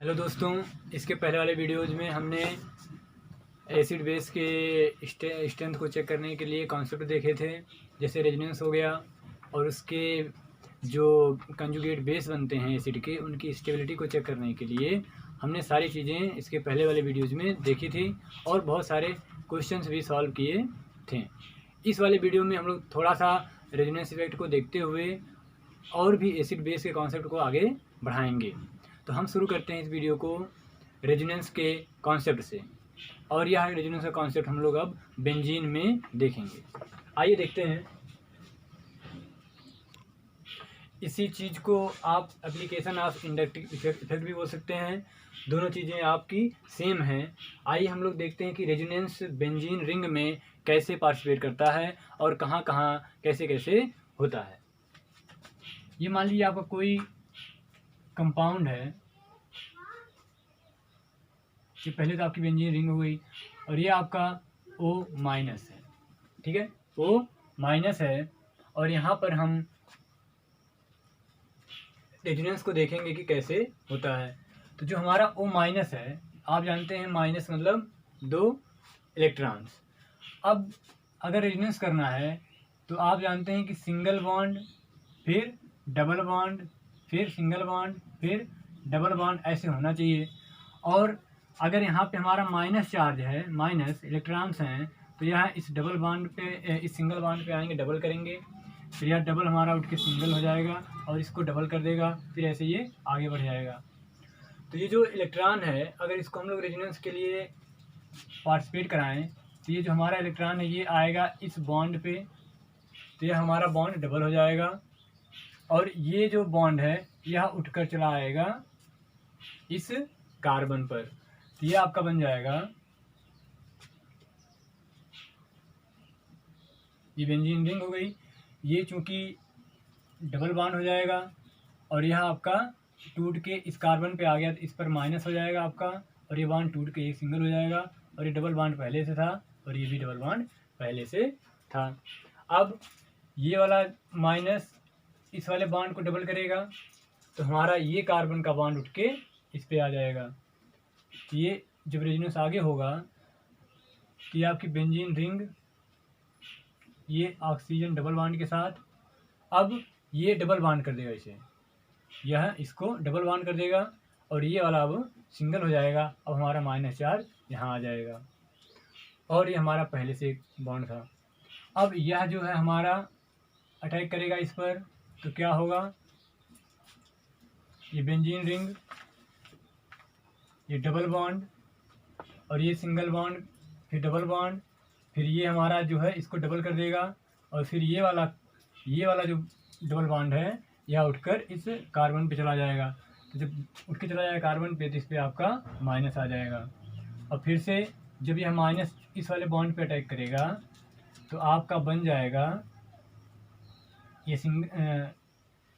Hello दोस्तों, इसके पहले वाले वीडियोज़ में हमने एसिड बेस के स्ट्रेंथ को चेक करने के लिए कॉन्सेप्ट देखे थे, जैसे रेजोनेंस हो गया और उसके जो कंजुगेट बेस बनते हैं एसिड के, उनकी स्टेबिलिटी को चेक करने के लिए हमने सारी चीज़ें इसके पहले वाले वीडियोज़ में देखी थी और बहुत सारे क्वेश्चंस भी सॉल्व किए थे। इस वाले वीडियो में हम लोग थोड़ा सा रेजोनेंस इफेक्ट को देखते हुए और भी एसिड बेस के कॉन्सेप्ट को आगे बढ़ाएंगे। तो हम शुरू करते हैं इस वीडियो को रेजोनेंस के कॉन्सेप्ट से, और यह रेजोनेंस का कॉन्सेप्ट हम लोग अब बेंजीन में देखेंगे। आइए देखते हैं। इसी चीज़ को आप एप्लीकेशन ऑफ इंडक्टिव इफेक्ट भी बोल सकते हैं। दोनों चीज़ें आपकी सेम हैं। आइए हम लोग देखते हैं कि रेजोनेंस बेंजीन रिंग में कैसे पार्टिसिपेट करता है और कहाँ कहाँ कैसे कैसे होता है। ये मान लीजिए आपका कोई कंपाउंड है कि पहले तो आपकी बेंजीन रिंग हो गई और ये आपका O- है, ठीक है, O- है। और यहाँ पर हम रेजोनेंस को देखेंगे कि कैसे होता है। तो जो हमारा O- है, आप जानते हैं माइनस मतलब 2 इलेक्ट्रॉन्स। अब अगर रेजोनेंस करना है तो आप जानते हैं कि सिंगल बॉन्ड, फिर डबल बॉन्ड, फिर सिंगल बॉन्ड, फिर डबल बॉन्ड, ऐसे होना चाहिए। और अगर यहाँ पे हमारा माइनस चार्ज है, माइनस इलेक्ट्रॉन्स हैं, तो यहाँ इस डबल बॉन्ड पे, इस सिंगल बॉन्ड पे आएंगे, डबल करेंगे, फिर यह डबल हमारा उठ के सिंगल हो जाएगा और इसको डबल कर देगा, फिर ऐसे ये आगे बढ़ जाएगा। तो ये जो इलेक्ट्रॉन है, अगर इसको हम लोग रेजोनेंस के लिए पार्टिसिपेट कराएं तो ये जो हमारा इलेक्ट्रॉन है ये आएगा इस बॉन्ड पे, तो यह हमारा बॉन्ड डबल हो जाएगा और ये जो बॉन्ड है यह उठकर चला आएगा इस कार्बन पर, तो ये आपका बन जाएगा, ये बेंजीन रिंग हो गई। ये चूंकि डबल बॉन्ड हो जाएगा और यह आपका टूट के इस कार्बन पे आ गया, तो इस पर माइनस हो जाएगा आपका, और ये बॉन्ड टूट के एक सिंगल हो जाएगा, और ये डबल बॉन्ड पहले से था और ये भी डबल बॉन्ड पहले से था। अब ये वाला माइनस इस वाले बॉन्ड को डबल करेगा तो हमारा ये कार्बन का बॉन्ड उठ के इस पे आ जाएगा। ये जब रेजोनेंस आगे होगा कि आपकी बेंजीन रिंग, ये ऑक्सीजन डबल बॉन्ड के साथ, अब ये डबल बॉन्ड कर देगा इसे, यह इसको डबल बॉन्ड कर देगा और ये वाला अब सिंगल हो जाएगा। अब हमारा माइनस चार्ज यहाँ आ जाएगा और ये हमारा पहले से एक बॉन्ड था। अब यह जो है हमारा अटैक करेगा इस पर, तो क्या होगा, ये बेंजीन रिंग, ये डबल बॉन्ड और ये सिंगल बॉन्ड, फिर डबल बॉन्ड, फिर ये हमारा जो है इसको डबल कर देगा और फिर ये वाला जो डबल बॉन्ड है यह उठकर इस कार्बन पे चला जाएगा। तो जब उठ के चला जाएगा कार्बन पे तो इस पर आपका माइनस आ जाएगा और फिर से जब यह माइनस इस वाले बॉन्ड पे अटैक करेगा तो आपका बन जाएगा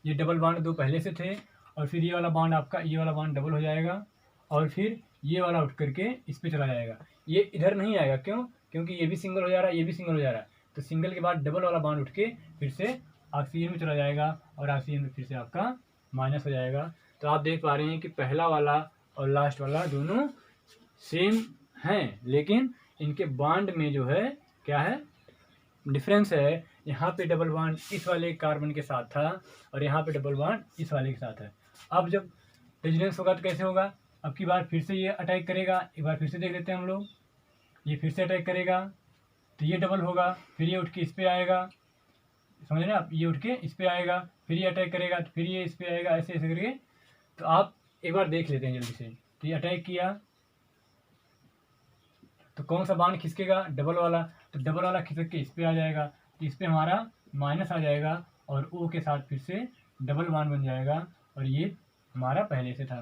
ये डबल बॉन्ड दो पहले से थे और फिर ये वाला बॉन्ड आपका, ये वाला बॉन्ड डबल हो जाएगा और फिर ये वाला उठ करके इस पे चला जाएगा। ये इधर नहीं आएगा, क्यों? क्योंकि ये भी सिंगल हो जा रहा है, ये भी सिंगल हो जा रहा है, तो सिंगल के बाद डबल वाला बॉन्ड उठ के फिर से ऑक्सीजन में चला जाएगा और ऑक्सीजन में फिर से आपका माइनस हो जाएगा। तो आप देख पा रहे हैं कि पहला वाला और लास्ट वाला दोनों सेम हैं, लेकिन इनके बॉन्ड में जो है क्या है, डिफरेंस है। यहाँ पे डबल बॉन्ड इस वाले कार्बन के साथ था और यहाँ पे डबल बॉन्ड इस वाले के साथ है। अब जब रेजोनेंस होगा तो कैसे होगा, अब की बार फिर से ये अटैक करेगा, एक बार फिर से देख लेते हैं हम लोग, ये फिर से अटैक करेगा तो ये डबल होगा, फिर ये उठ के इस पे आएगा, समझ रहे हैं आप, ये उठ के इस पे आएगा, फिर ये अटैक करेगा तो फिर ये इस पे आएगा, ऐसे ऐसे करके। तो आप एक बार देख लेते हैं जल्दी से। तो ये अटैक किया तो कौन सा बाण खिसकेगा, डबल वाला, तो डबल वाला खिसक के इस पे आ जाएगा, तो इस पे हमारा माइनस आ जाएगा और O के साथ फिर से डबल बाण बन जाएगा और ये हमारा पहले से था।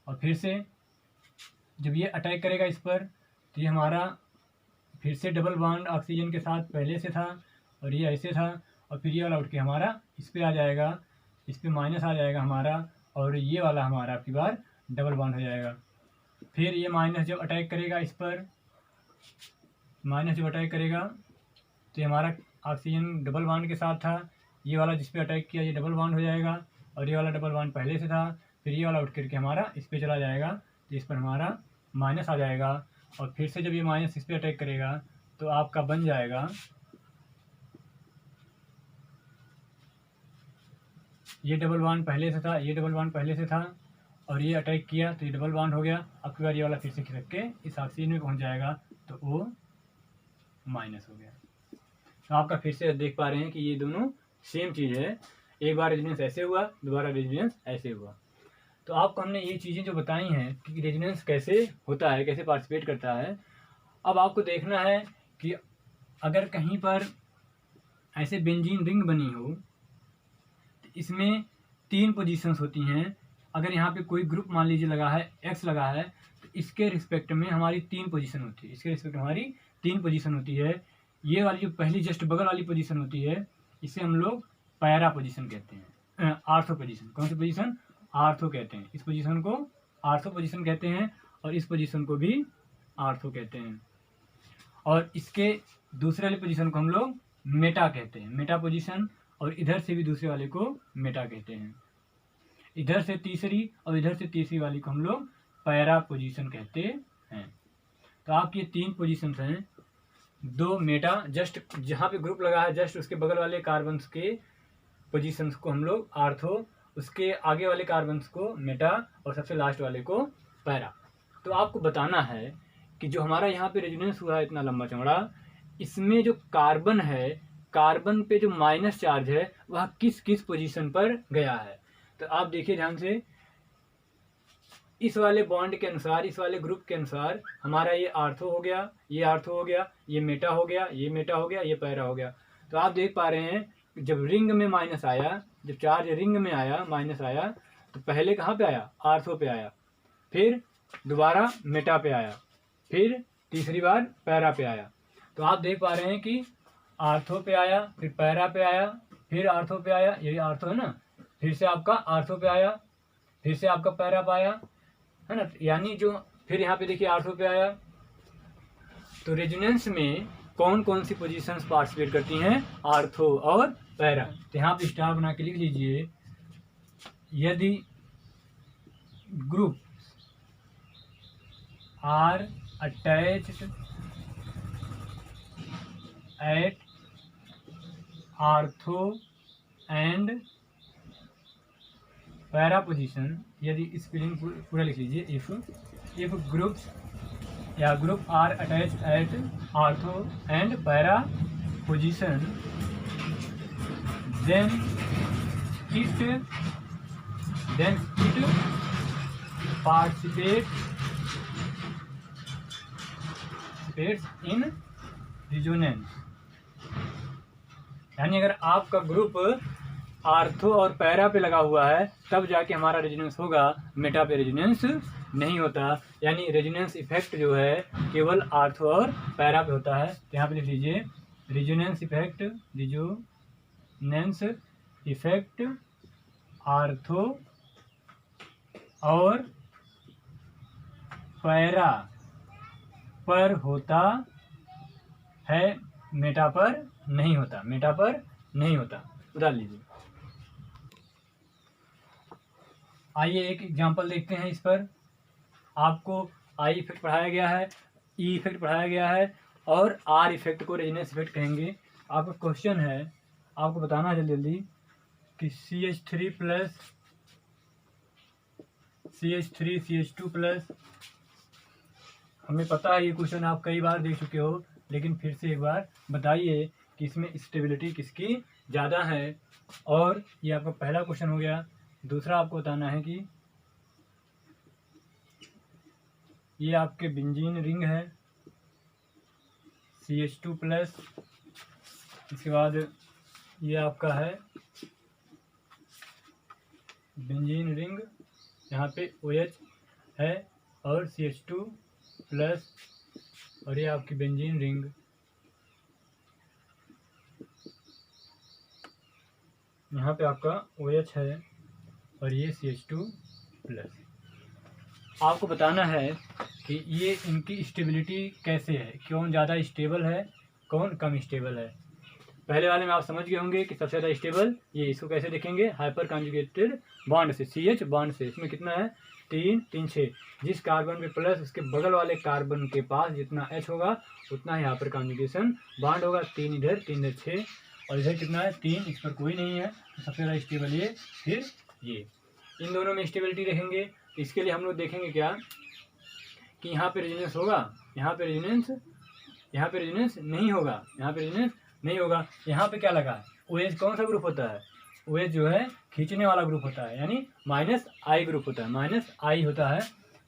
और फिर से जब ये अटैक करेगा इस पर तो ये हमारा फिर से डबल बॉन्ड ऑक्सीजन के साथ पहले से था और ये ऐसे था और फिर ये वाला उठ के हमारा इस पे आ जाएगा, इस पे माइनस आ जाएगा हमारा और ये वाला हमारा आपकी बार डबल बॉन्ड हो जाएगा। फिर ये माइनस जब अटैक करेगा इस पर, माइनस जब अटैक करेगा तो ये हमारा ऑक्सीजन डबल बॉन्ड के साथ था, ये वाला जिस पे अटैक किया ये डबल बॉन्ड हो जाएगा और ये वाला डबल बॉन्ड पहले से था, फिर ये वाला उठ करके हमारा इस पर चला जाएगा, तो इस पर हमारा माइनस आ जाएगा, और फिर से जब ये माइनस इस पर अटैक करेगा तो आपका बन जाएगा ये डबल बॉन्ड पहले से था, ये डबल बॉन्ड पहले से था, और ये अटैक किया तो ये डबल बॉन्ड हो गया। अब की बार ये वाला फिर से खिसक के इस ऑक्सीजन में पहुंच जाएगा, तो वो माइनस हो गया। तो आपका फिर से देख पा रहे हैं कि ये दोनों सेम चीज़ है, एक बार रेजोनेंस ऐसे हुआ, दोबारा रेजोनेंस ऐसे हुआ। तो आपको हमने ये चीज़ें जो बताई हैं कि रेजोनेंस कैसे होता है, कैसे पार्टिसिपेट करता है। अब आपको देखना है कि अगर कहीं पर ऐसे बेंजीन रिंग बनी हो तो इसमें 3 पोजीशंस होती हैं। अगर यहाँ पे कोई ग्रुप मान लीजिए लगा है, एक्स लगा है, तो इसके रिस्पेक्ट में हमारी 3 पोजीशन होती है, इसके रिस्पेक्ट में हमारी 3 पोजीशन होती है। ये वाली जो पहली जस्ट बगल वाली पोजीशन होती है, इसे हम लोग पैरा पोजीशन कहते हैं, आर्थो पोजीशन। कौन सी पोजीशन? आर्थो कहते हैं। इस पोजीशन को आर्थो पोजीशन कहते हैं, और इस पोजीशन को भी आर्थो कहते हैं। और इसके दूसरे वाले पोजीशन को हम लोग मेटा कहते हैं, मेटा पोजीशन। और इधर से भी दूसरे वाले को मेटा कहते हैं। इधर से तीसरी और इधर से तीसरी वाली को हम लोग पैरा पोजीशन कहते हैं। तो आपकी 3 पोजीशंस हैं, 2 मेटा, जस्ट जहाँ पे ग्रुप लगा है जस्ट उसके बगल वाले कार्बन्स के पोजीशंस को हम लोग आर्थो, उसके आगे वाले कार्बन्स को मेटा, और सबसे लास्ट वाले को पैरा। तो आपको बताना है कि जो हमारा यहाँ पे रेजोनेंस हुआ है इतना लंबा चौड़ा, इसमें जो कार्बन है, कार्बन पे जो माइनस चार्ज है वह किस किस पोजीशन पर गया है। तो आप देखिए ध्यान से, इस वाले बॉन्ड के अनुसार, इस वाले ग्रुप के अनुसार हमारा ये आर्थो हो गया, ये आर्थो हो गया, ये मेटा हो गया, ये मेटा हो गया, ये पैरा हो गया। तो आप देख पा रहे हैं जब रिंग में माइनस आया, जब चार्ज रिंग में आया, माइनस आया, तो पहले कहाँ पे आया? आर्थो पे आया, फिर दोबारा मेटा पे आया, फिर तीसरी बार पैरा पे आया। तो आप देख पा रहे हैं कि आर्थो पे आया, फिर पैरा पे आया, फिर आर्थो पे आया, यही आर्थो है ना, फिर से आपका आर्थो पे आया, फिर से आपका पैरा पे आया, है ना। यानी जो फिर यहाँ पे देखिए आर्थो पे आया। तो रेजोनेंस में कौन कौन सी पोजीशंस पार्टिसिपेट करती हैं? आर्थो और पैरा। तो यहाँ पे स्टार बना के लिख लीजिए, यदि group are attached at ortho and para position, यदि स्पेलिंग पूरा लिख लीजिए, इफ ग्रुप्स या group are attached at ortho and para position, then it participates in resonance. यानी अगर आपका ग्रुप आर्थो और पैरा पे लगा हुआ है तब जाके हमारा रेजोनेंस होगा, मेटा पे रेजोनेंस नहीं होता। यानी रेजोनेंस इफेक्ट जो है केवल आर्थो और पैरा पे होता है। तो यहाँ पे लिख लीजिए, रेजोनेंस इफेक्ट आर्थो और पैरा पर होता है, मेटा पर नहीं होता, मेटा पर नहीं होता। उदाहरण लीजिए, आइए एक एग्जांपल देखते हैं। इस पर आपको आई इफेक्ट पढ़ाया गया है, ई इफेक्ट पढ़ाया गया है, और आर इफेक्ट को रेजोनेंस इफेक्ट कहेंगे। आपका क्वेश्चन है, आपको बताना है जल्दी जल्दी कि CH3 plus CH3 CH2 plus, हमें पता है ये क्वेश्चन आप कई बार देख चुके हो, लेकिन फिर से एक बार बताइए कि इसमें स्टेबिलिटी किसकी ज़्यादा है। और ये आपका पहला क्वेश्चन हो गया। दूसरा आपको बताना है कि ये आपके बेंजीन रिंग है CH2 प्लस, इसके बाद ये आपका है बेंजीन रिंग, यहाँ पे OH है और CH2 प्लस, और ये आपकी बेंजीन रिंग। यहाँ पे आपका OH है और ये CH2 प्लस। आपको बताना है कि ये इनकी स्टेबिलिटी कैसे है, कौन ज़्यादा स्टेबल है, कौन कम स्टेबल है। पहले वाले में आप समझ गए होंगे कि सबसे ज़्यादा स्टेबल ये, इसको कैसे देखेंगे, हाइपर कॉन्जुगेटेड बॉन्ड से, CH बॉन्ड से। इसमें कितना है 3 3 6, जिस कार्बन पे प्लस उसके बगल वाले कार्बन के पास जितना H होगा उतना ही हाइपर कॉन्जुगेशन बॉन्ड होगा। 3 इधर 3 इधर 6, और इधर कितना है 3, इस पर कोई नहीं है, तो सबसे ज़्यादा स्टेबल ये, फिर ये। इन दोनों में स्टेबिलिटी देखेंगे, इसके लिए हम लोग देखेंगे क्या कि यहाँ पे रेजोनेंस होगा, यहाँ पे रेजोनेंस नहीं होगा, यहाँ पे रेजोनेंस नहीं होगा। यहाँ पे क्या लगा है, OH कौन सा ग्रुप होता है, OH जो है खींचने वाला ग्रुप होता है, यानी -I ग्रुप होता है, -I होता है,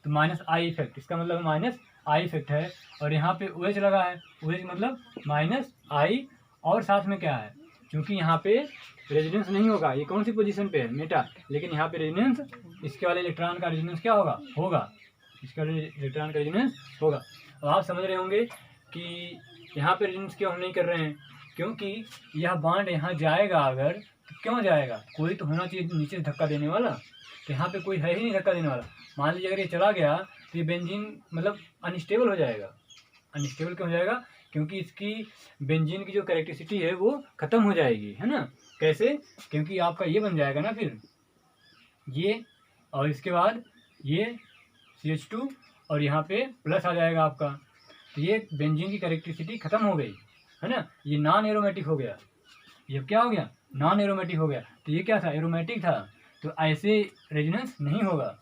तो -I इफेक्ट, इसका मतलब -I इफेक्ट है। और यहाँ पे OH लगा है, OH मतलब -I, और साथ में क्या है, क्योंकि यहाँ पे रेजोनेंस नहीं होगा, ये कौन सी पोजीशन पे है मेटा, लेकिन यहाँ पे रेजोनेंस, इसके वाले इलेक्ट्रॉन का रेजोनेंस क्या होगा, इसका इलेक्ट्रॉन का रेजोनेंस होगा। अब आप समझ रहे होंगे कि यहाँ पे रेजोनेंस क्यों हम नहीं कर रहे हैं, क्योंकि यह बॉन्ड यहाँ जाएगा अगर, तो क्यों जाएगा, कोई तो होना चाहिए नीचे धक्का देने वाला, तो यहाँ पे कोई है ही नहीं धक्का देने वाला। मान लीजिए अगर ये चला गया तो ये बेंजीन मतलब अनस्टेबल हो जाएगा। अनस्टेबल क्यों हो जाएगा, क्योंकि इसकी बेंजीन की जो कैरेक्टरिसिटी है वो खत्म हो जाएगी, है ना। कैसे, क्योंकि आपका ये बन जाएगा ना फिर ये, और इसके बाद ये CH2, और यहाँ पे प्लस आ जाएगा आपका, तो ये बेंजीन की कैरेक्टरिसिटी खत्म हो गई, है ना। ये नॉन एरोमेटिक हो गया, ये क्या हो गया, नॉन एरोमेटिक हो गया। तो ये क्या था, एरोमेटिक था, तो ऐसे रेजोनेंस नहीं होगा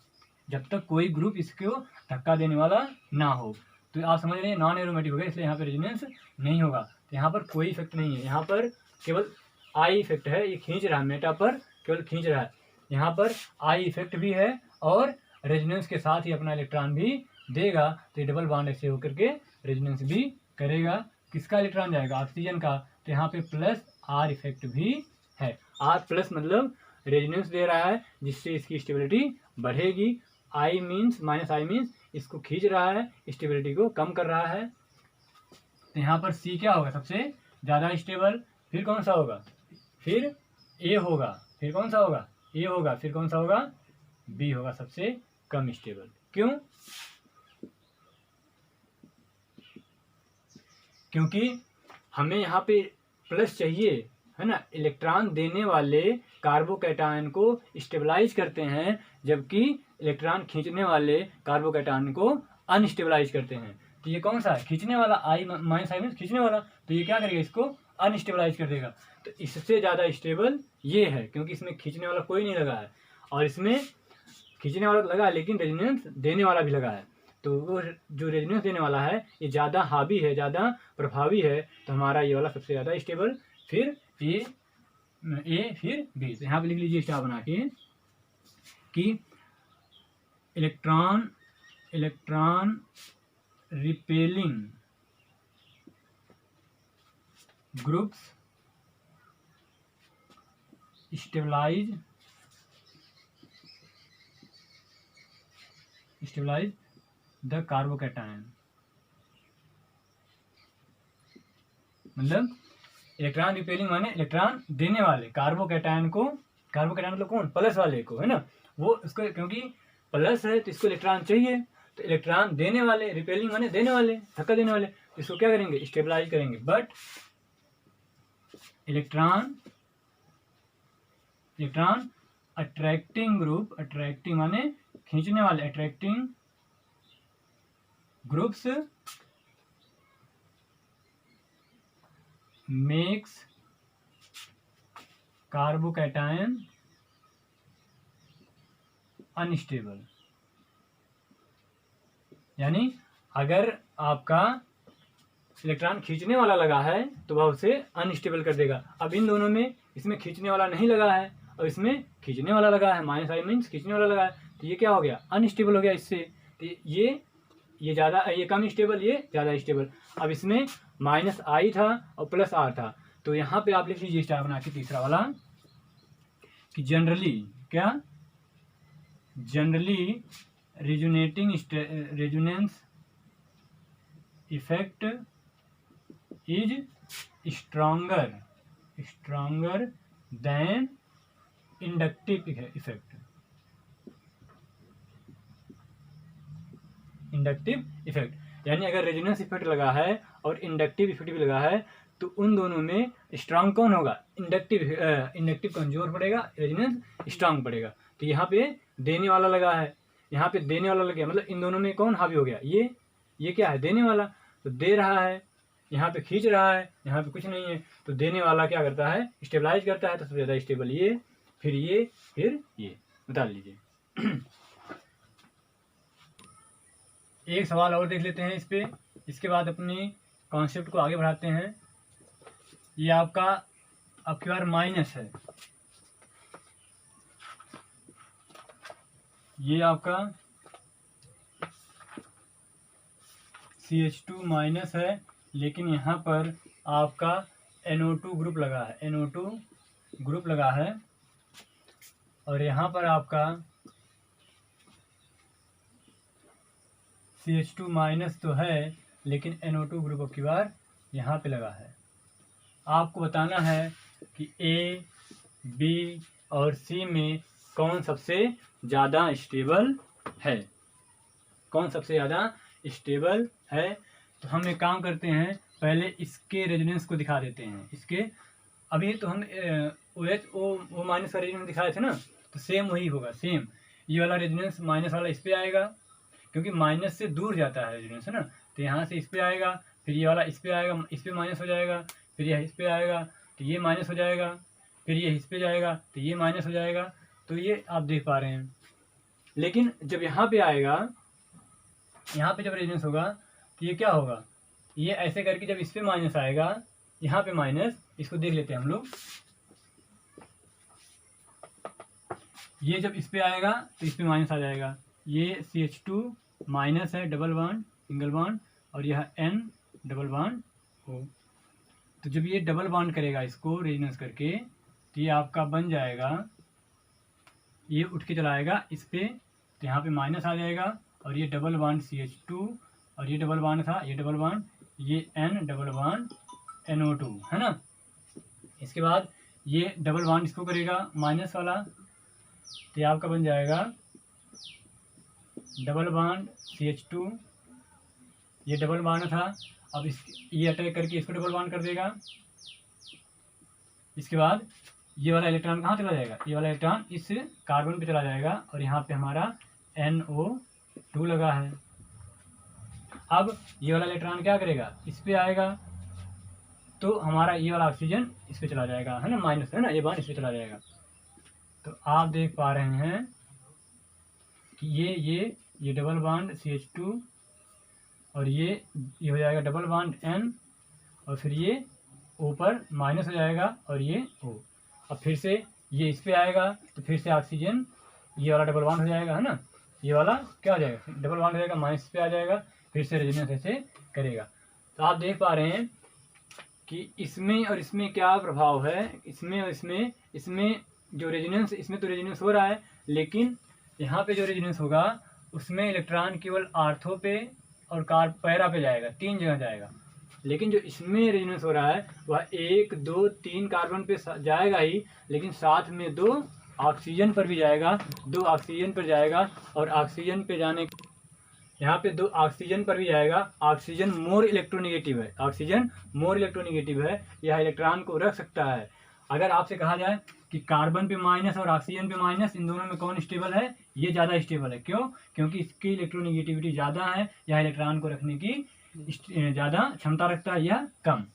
जब तक कोई ग्रुप इसको धक्का देने वाला ना हो। तो आप समझ रहे हैं नॉन एरोमेटिक हो गया, इसलिए यहाँ पर रेजोनेंस नहीं होगा। तो यहाँ पर कोई इफेक्ट नहीं है, यहाँ पर केवल आई इफेक्ट है, ये खींच रहा है मेटा पर, केवल खींच रहा है। यहाँ पर आई इफेक्ट भी है और रेजोनेंस के साथ ही अपना इलेक्ट्रॉन भी देगा, तो डबल बॉन्ड ऐसे होकर के रेजोनेंस भी करेगा। किसका इलेक्ट्रॉन जाएगा, ऑक्सीजन का, तो यहाँ पे प्लस आर इफेक्ट भी है। आर प्लस मतलब रेजोनेंस दे रहा है, जिससे इसकी स्टेबिलिटी बढ़ेगी। आई मीन्स -I मीन्स इसको खींच रहा है, स्टेबिलिटी को कम कर रहा है। तो यहाँ पर C क्या होगा, सबसे ज़्यादा स्टेबल। फिर कौन सा होगा, फिर A होगा, फिर कौन सा होगा, A होगा, फिर कौन सा होगा, B होगा सबसे कम स्टेबल। क्यों, क्योंकि हमें यहाँ पे प्लस चाहिए, है ना। इलेक्ट्रॉन देने वाले कार्बोकैटायन को स्टेबलाइज करते हैं, जबकि इलेक्ट्रॉन खींचने वाले कार्बोकैटायन को अनस्टेबलाइज करते हैं। तो ये कौन सा है, खींचने वाला, I मीन्स खींचने वाला, तो ये क्या करेगा, इसको अनस्टेबलाइज कर देगा। तो इससे ज़्यादा स्टेबल ये है, क्योंकि इसमें खींचने वाला कोई नहीं लगा है, और इसमें खींचने वाला लगा है लेकिन रेजोनेंस देने वाला भी लगा है। तो वो जो रेजोनेंस देने वाला है ये ज़्यादा हावी है, ज़्यादा प्रभावी है, तो हमारा ये वाला सबसे ज़्यादा स्टेबल। फिर ए फिर बी। तो यहाँ पे लिख लीजिए स्टार बना के कि electron repelling groups stabilize the carbocation. मतलब इलेक्ट्रॉन रिपेलिंग माने इलेक्ट्रॉन देने वाले कार्बोकैटायन को, कार्बोकैटायन मतलब कौन, प्लस वाले को, है ना। वो इसको क्योंकि प्लस है तो इसको इलेक्ट्रॉन चाहिए, तो इलेक्ट्रॉन देने वाले, रिपेलिंग माने देने वाले, धक्का देने वाले, तो इसको क्या करेंगे, स्टेबलाइज करेंगे। But electron attracting group, attracting माने खींचने वाले, attracting groups makes carbocation unstable. यानी अगर आपका इलेक्ट्रॉन खींचने वाला लगा है तो वह उसे अनस्टेबल कर देगा। अब इन दोनों में इसमें खींचने वाला नहीं लगा है और इसमें खींचने वाला लगा है, -I मीन्स खींचने वाला लगा है, तो ये क्या हो गया, अनस्टेबल हो गया इससे। तो ये ज़्यादा, ये कम स्टेबल, ये ज़्यादा स्टेबल। अब इसमें -I था और +R था, तो यहाँ पे आप लिख लीजिए स्टार बना के तीसरा वाला कि generally resonance effect is stronger than inductive effect. Inductive effect यानी अगर रेजोनेंस इफेक्ट लगा है और इंडक्टिव इफेक्ट भी लगा है तो उन दोनों में स्ट्रांग कौन होगा? इंडक्टिव कमजोर पड़ेगा, रेजिस्टेंस स्ट्रांग पड़ेगा। तो यहाँ पे देने वाला लगा है, यहाँ पे देने वाला लग गया, मतलब इन दोनों में कौन हावी हो गया? ये क्या है? देने वाला। तो दे रहा है, यहाँ पे खींच रहा है, यहाँ पे कुछ नहीं है। तो देने वाला क्या करता है? स्टेबलाइज करता है। तो सबसे ज़्यादा स्टेबल ये, फिर ये। बता लीजिए। एक सवाल और देख लेते हैं इस पे, इसके बाद अपनी कॉन्सेप्ट को आगे बढ़ाते हैं। ये आपकी बार माइनस है, ये आपका CH2 माइनस है, लेकिन यहाँ पर आपका NO2 ग्रुप लगा है, NO2 ग्रुप लगा है। और यहाँ पर आपका CH2 माइनस तो है, लेकिन NO2 ग्रुप की बार यहाँ पे लगा है। आपको बताना है कि A, B और C में कौन सबसे ज़्यादा स्टेबल है, कौन सबसे ज़्यादा स्टेबल है। तो हम एक काम करते हैं, पहले इसके रेजोनेंस को दिखा देते हैं। इसके अभी तो हम OH माइनस का रेजोनेंस दिखाए थे ना, तो सेम वही होगा, सेम। ये वाला रेजोनेंस माइनस वाला इस पे आएगा, क्योंकि माइनस से दूर जाता है रेजोनेंस, है ना। तो यहाँ से इस पे आएगा, फिर ये वाला इस पे आएगा, इस पे माइनस हो जाएगा, फिर यह इस पे आएगा तो ये माइनस हो जाएगा, फिर ये इस पे जाएगा तो ये माइनस हो जाएगा। तो ये आप देख पा रहे हैं। लेकिन जब यहाँ पे आएगा, यहाँ पे जब रेजोनेंस होगा तो ये क्या होगा? ये ऐसे करके जब इस पे माइनस आएगा, यहाँ पे माइनस, इसको देख लेते हैं हम लोग। ये जब इस पे आएगा तो इस पे माइनस आ जाएगा। ये CH2 माइनस है, डबल बॉन्ड, सिंगल बॉन्ड, और यह N डबल बॉन्ड O। तो जब ये डबल बॉन्ड करेगा इसको रेजोनेंस करके, तो ये आपका बन जाएगा, ये उठ के चला आएगा इस पे, तो यहाँ पे माइनस आ जाएगा। और ये डबल बॉन्ड CH2, और ये डबल बॉन्ड था, ये डबल बॉन्ड, ये N डबल बॉन्ड NO2, है ना। इसके बाद ये डबल बॉन्ड इसको करेगा माइनस वाला, तो ये आपका बन जाएगा डबल बॉन्ड CH2, ये डबल बॉन्ड था, अब ये अटैक करके इसको डबल बॉन्ड कर देगा। इसके बाद ये वाला इलेक्ट्रॉन कहाँ चला जाएगा? ये वाला इलेक्ट्रॉन इस कार्बन पे चला जाएगा, और यहाँ पे हमारा NO2 लगा है। अब ये वाला इलेक्ट्रॉन क्या करेगा? इस पे आएगा, तो हमारा ये वाला ऑक्सीजन इस पे चला जाएगा, है ना, माइनस, है ना, ये बॉन्ड इस पे चला जाएगा। तो आप देख पा रहे हैं कि ये डबल बॉन्ड CH2, और ये हो जाएगा डबल बॉन्ड N, और फिर ये ऊपर माइनस हो जाएगा, और ये O। अब फिर से ये इस पे आएगा, तो फिर से ऑक्सीजन, ये वाला डबल बॉन्ड हो जाएगा, है ना, ये वाला क्या हो जाएगा? डबल बॉन्ड हो जाएगा, माइनस पे आ जाएगा, फिर से रेजोनेंस ऐसे करेगा। तो आप देख पा रहे हैं कि इसमें और इसमें क्या प्रभाव है, इसमें और इसमें जो रेजोनेंस, इसमें तो रेजोनेंस हो रहा है, लेकिन यहाँ पे जो रेजोनेंस होगा उसमें इलेक्ट्रॉन केवल आर्थो पे और पैरा पे जाएगा, 3 जगह जाएगा। लेकिन जो इसमें रेजोनेंस हो रहा है वह 1, 2, 3 कार्बन पे जाएगा ही, लेकिन साथ में 2 ऑक्सीजन पर भी जाएगा, 2 ऑक्सीजन पर जाएगा, और ऑक्सीजन पे जाने, यहाँ पे 2 ऑक्सीजन पर भी जाएगा। ऑक्सीजन मोर इलेक्ट्रोनिगेटिव है, ऑक्सीजन मोर इलेक्ट्रोनिगेटिव है, यह इलेक्ट्रॉन को रख सकता है। अगर आपसे कहा जाए कि कार्बन पे माइनस और ऑक्सीजन पे माइनस, इन दोनों में कौन स्टेबल है? ये ज़्यादा स्टेबल है। क्यों? क्योंकि इसकी इलेक्ट्रोनिगेटिविटी ज़्यादा है, यह इलेक्ट्रॉन को रखने की ज़्यादा क्षमता रखता है, यह कम।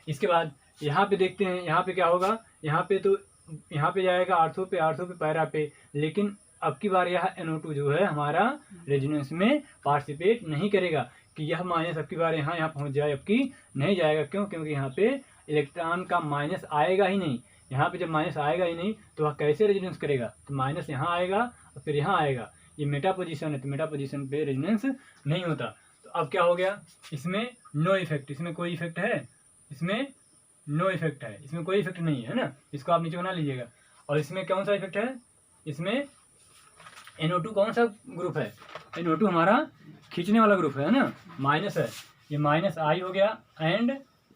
इसके बाद यहाँ पे देखते हैं, यहाँ पे क्या होगा? यहाँ पे जाएगा आर्थो पे पैरा पे, लेकिन अब की बार यह NO2 जो है हमारा रेजोनेंस में पार्टिसिपेट नहीं करेगा, कि यह माइनस अब की बार यहाँ पहुँच जाए, अब की नहीं जाएगा। क्यों? क्योंकि यहाँ पे इलेक्ट्रॉन का माइनस आएगा ही नहीं। यहाँ पे जब माइनस आएगा ही नहीं तो वह कैसे रेजोनेंस करेगा? तो माइनस यहाँ आएगा और फिर यहाँ आएगा, ये मेटा पोजीशन है, तो मेटा पोजीशन पे रेजोनेंस नहीं होता। तो अब क्या हो गया? इसमें नो इफेक्ट, इसमें कोई इफेक्ट है? इसमें नो इफेक्ट है, इसमें कोई इफेक्ट नहीं है ना, इसको आप नीचे बना लीजिएगा। और इसमें कौन सा इफेक्ट है? इसमें NO2 कौन सा ग्रुप है? NO2 हमारा खींचने वाला ग्रुप है ना, माइनस है, ये माइनस I हो गया एंड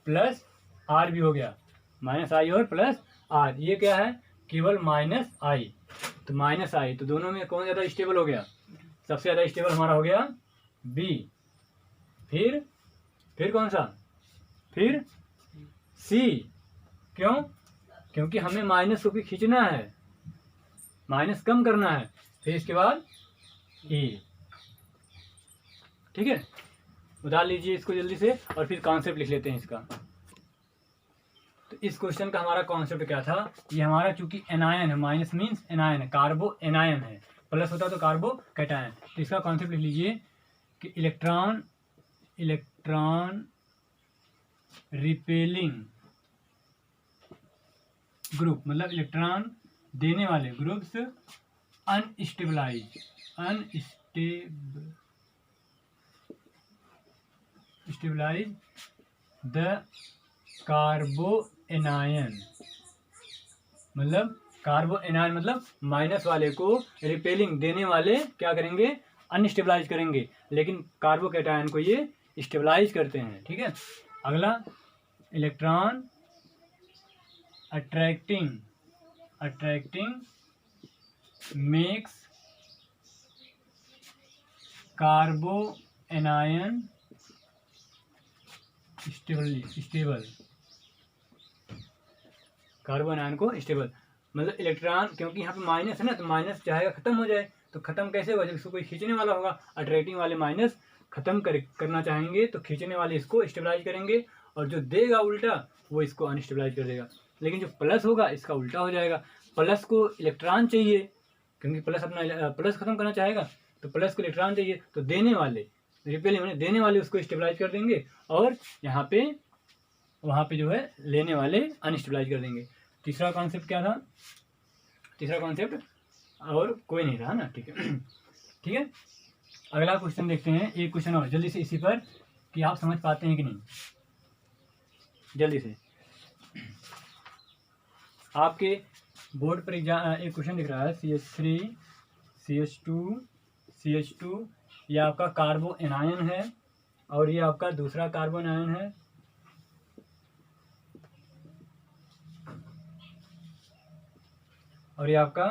प्लस R भी हो गया, माइनस I और प्लस R। ये क्या है? केवल माइनस I, तो माइनस I, तो दोनों में कौन ज़्यादा स्टेबल हो गया? सबसे ज़्यादा स्टेबल हमारा हो गया B। फिर कौन सा? फिर C। क्यों? क्योंकि हमें माइनस को भी खींचना है, माइनस कम करना है। फिर इसके बाद E। ठीक है, उतार लीजिए इसको जल्दी से और फिर कॉन्सेप्ट लिख लेते हैं इसका। तो इस क्वेश्चन का हमारा कॉन्सेप्ट क्या था, ये हमारा चूंकि एनायन है, माइनस मीन्स एनायन है, कार्बो एनायन है, प्लस होता तो कार्बो कैटायन। तो इसका कॉन्सेप्ट लिख लीजिए कि इलेक्ट्रॉन रिपेलिंग ग्रुप, मतलब इलेक्ट्रॉन देने वाले ग्रुप्स अनस्टेबलाइज द कार्बो एनायन, मतलब कार्बो एनायन मतलब माइनस वाले को रिपेलिंग देने वाले क्या करेंगे, अनस्टेबलाइज करेंगे, लेकिन कार्बो कैटायन को ये स्टेबलाइज करते हैं। ठीक है, अगला electron attracting makes कार्बो anion stable, कार्बो anion को स्टेबल, मतलब इलेक्ट्रॉन, क्योंकि यहाँ पे माइनस है ना, तो माइनस चाहेगा खत्म हो जाए, तो खत्म कैसे होगा, जब इसको कोई खींचने वाला होगा, अट्रैक्टिंग वाले माइनस खत्म करना चाहेंगे तो खींचने वाले इसको स्टेबलाइज करेंगे, और जो देगा उल्टा वो इसको अनस्टेबलाइज कर देगा। लेकिन जो प्लस होगा इसका उल्टा हो जाएगा, प्लस को इलेक्ट्रॉन चाहिए, क्योंकि प्लस अपना प्लस खत्म करना चाहेगा, तो प्लस को इलेक्ट्रॉन चाहिए, तो देने वाले रिपेलिंग देने वाले उसको स्टेबलाइज कर देंगे, और यहाँ पे वहाँ पे जो है लेने वाले अनस्टेबलाइज कर देंगे। तीसरा कॉन्सेप्ट क्या था, तीसरा कॉन्सेप्ट और कोई नहीं था ना। ठीक है, ठीक है, अगला क्वेश्चन देखते हैं, एक क्वेश्चन और जल्दी से इसी पर, कि आप समझ पाते हैं कि नहीं, जल्दी से। आपके बोर्ड पर एक क्वेश्चन दिख रहा है, CH3 CH2 ये आपका कार्बो एनायन है, और ये आपका दूसरा कार्बो एनायन है, और ये आपका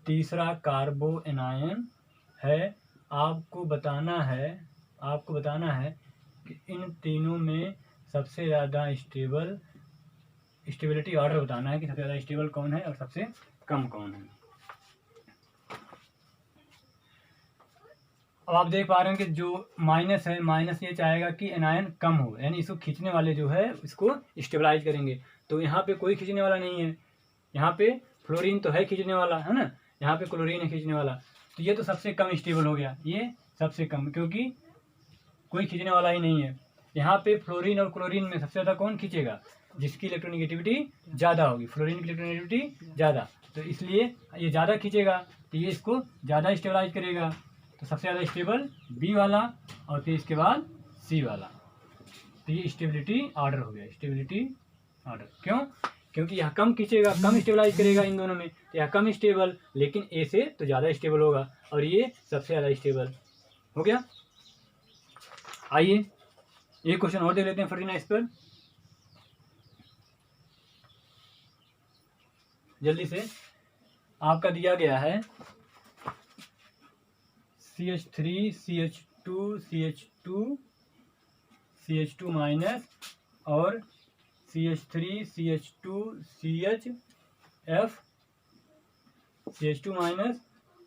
तीसरा कार्बो एनायन है। आपको बताना है कि इन तीनों में सबसे ज़्यादा स्टेबिलिटी ऑर्डर बताना है कि सबसे ज़्यादा स्टेबल कौन है और सबसे कम कौन है। अब आप देख पा रहे हैं कि जो माइनस है, माइनस ये चाहेगा कि एनायन कम हो, यानी इसको खींचने वाले जो है इसको स्टेबलाइज करेंगे, तो यहाँ पे कोई खींचने वाला नहीं है, यहाँ पे फ्लोरीन तो है खींचने वाला, है ना, यहाँ पे क्लोरीन है खींचने वाला, तो ये तो सबसे कम स्टेबल हो गया, ये सबसे कम, क्योंकि कोई खींचने वाला ही नहीं है। यहाँ पे फ्लोरीन और क्लोरीन में सबसे ज़्यादा कौन खींचेगा, जिसकी इलेक्ट्रोनेगेटिविटी ज़्यादा होगी, फ्लोरीन की इलेक्ट्रोनेगेटिविटी ज़्यादा, तो इसलिए ये ज़्यादा खींचेगा, तो ये इसको ज़्यादा स्टेबलाइज करेगा, तो सबसे ज़्यादा स्टेबल बी वाला, और फिर इसके बाद सी वाला, तो ये स्टेबिलिटी ऑर्डर हो गया, स्टेबिलिटी ऑर्डर। क्यों? क्योंकि यह कम खींचेगा, कम स्टेबलाइज करेगा इन दोनों में, तो यह कम स्टेबल, लेकिन ए से तो ज़्यादा स्टेबल होगा, और ये सबसे ज़्यादा स्टेबल हो गया। आइए एक क्वेश्चन और देख लेते हैं फर्जीना इस पर, जल्दी से। आपका दिया गया है CH3 CH2 माइनस और CH3 CH2 माइनस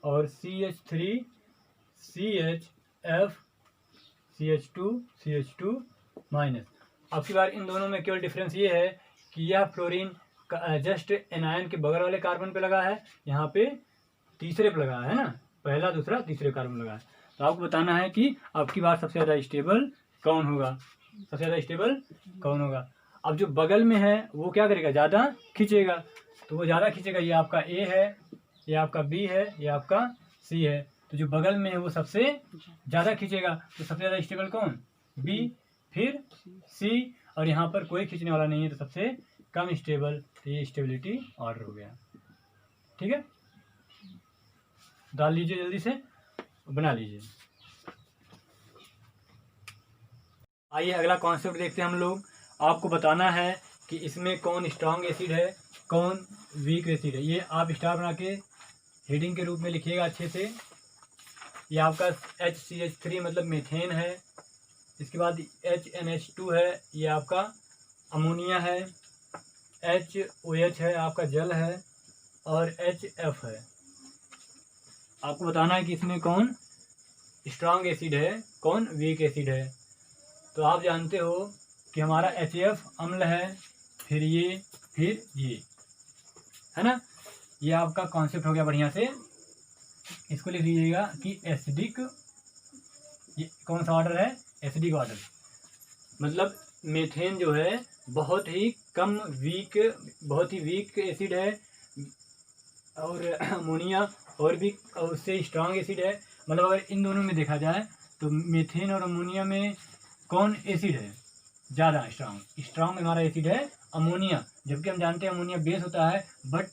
और CH2 माइनस। अब की बार इन दोनों में केवल डिफरेंस ये है कि यह फ्लोरीन जस्ट एनायन के बगल वाले कार्बन पे लगा है, यहाँ पे तीसरे पे लगा है ना, पहला दूसरा तीसरे कार्बन लगा है। तो आपको बताना है कि अब की बार सबसे ज़्यादा स्टेबल कौन होगा, सबसे ज़्यादा स्टेबल कौन होगा। अब जो बगल में है वो क्या करेगा, ज़्यादा खींचेगा, तो वो ज़्यादा खींचेगा, ये आपका ए है, ये आपका बी है, ये आपका सी है, तो जो बगल में है वो सबसे ज़्यादा खींचेगा, तो सबसे ज़्यादा स्टेबल कौन, बी, फिर सी, और यहाँ पर कोई खींचने वाला नहीं है, तो सबसे कम स्टेबल, तो ये स्टेबिलिटी ऑर्डर हो गया। ठीक है, डाल लीजिए जल्दी से, बना लीजिए। आइए अगला कॉन्सेप्ट देखते हैं हम लोग। आपको बताना है कि इसमें कौन स्ट्रॉन्ग एसिड है, कौन वीक एसिड है। ये आप स्टार बना के हेडिंग के रूप में लिखिएगा अच्छे से। ये आपका HCH3 मतलब मीथेन है, इसके बाद HNH2 है, ये आपका अमोनिया है, HOH है आपका जल है और HF है। आपको बताना है कि इसमें कौन स्ट्रांग एसिड है, कौन वीक एसिड है। तो आप जानते हो कि हमारा HF अम्ल है, फिर ये है ना। ये आपका कॉन्सेप्ट हो गया बढ़िया से। इसको लिख लीजिएगा कि एसिडिक, ये कौन सा ऑर्डर है, एसिडिक ऑर्डर। मतलब मीथेन जो है बहुत ही कम वीक, बहुत ही वीक एसिड है, और अमोनिया और भी उससे स्ट्रांग एसिड है। मतलब अगर इन दोनों में देखा जाए तो मीथेन और अमोनिया में कौन एसिड है ज़्यादा स्ट्रांग? स्ट्रांग हमारा एसिड है अमोनिया, जबकि हम जानते हैं अमोनिया बेस होता है। बट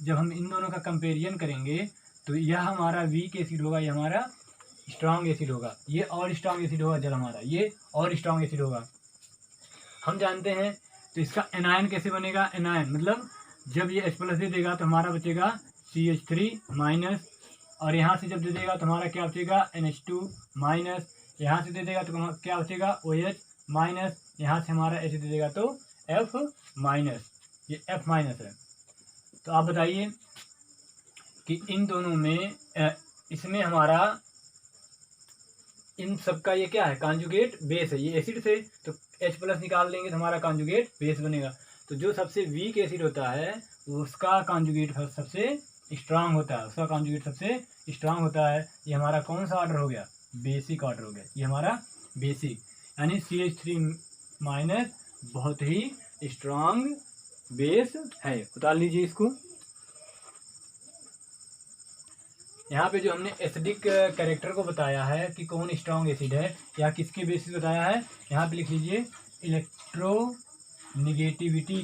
जब हम इन दोनों का कंपेरिजन करेंगे तो यह हमारा वीक एसिड होगा, यह हमारा स्ट्रांग एसिड होगा। ये और स्ट्रांग एसिड होगा जल हमारा, ये और स्ट्रांग एसिड होगा, हम जानते हैं। तो इसका एनायन कैसे बनेगा? एनायन मतलब जब ये H+ दे देगा तो हमारा बचेगा CH3-, और यहाँ से जब दे देगा तो हमारा क्या बचेगा? NH2-। यहाँ से दे देगा तो क्या बचेगा? OH-। यहाँ से हमारा H दे देगा तो F-। ये F- है। तो आप बताइए कि इन दोनों में इसमें हमारा इन सबका ये क्या है? कॉन्जुगेट बेस है। ये एसिड से तो H+ निकाल देंगे तो हमारा कॉन्जुगेट बेस बनेगा। तो जो सबसे वीक एसिड होता है उसका कॉन्जुगेट सबसे स्ट्रांग होता है, उसका कॉन्जुगेट सबसे स्ट्रांग होता है। ये हमारा कौन सा ऑर्डर हो गया? बेसिक ऑर्डर हो गया। ये हमारा बेसिक, यानी CH3- बहुत ही स्ट्रांग बेस है। उतार लीजिए इसको। यहाँ पे जो हमने एसिडिक कैरेक्टर को बताया है कि कौन स्ट्रांग एसिड है या किसके बेसिस बताया है, यहाँ पे लिख लीजिए इलेक्ट्रोनिगेटिविटी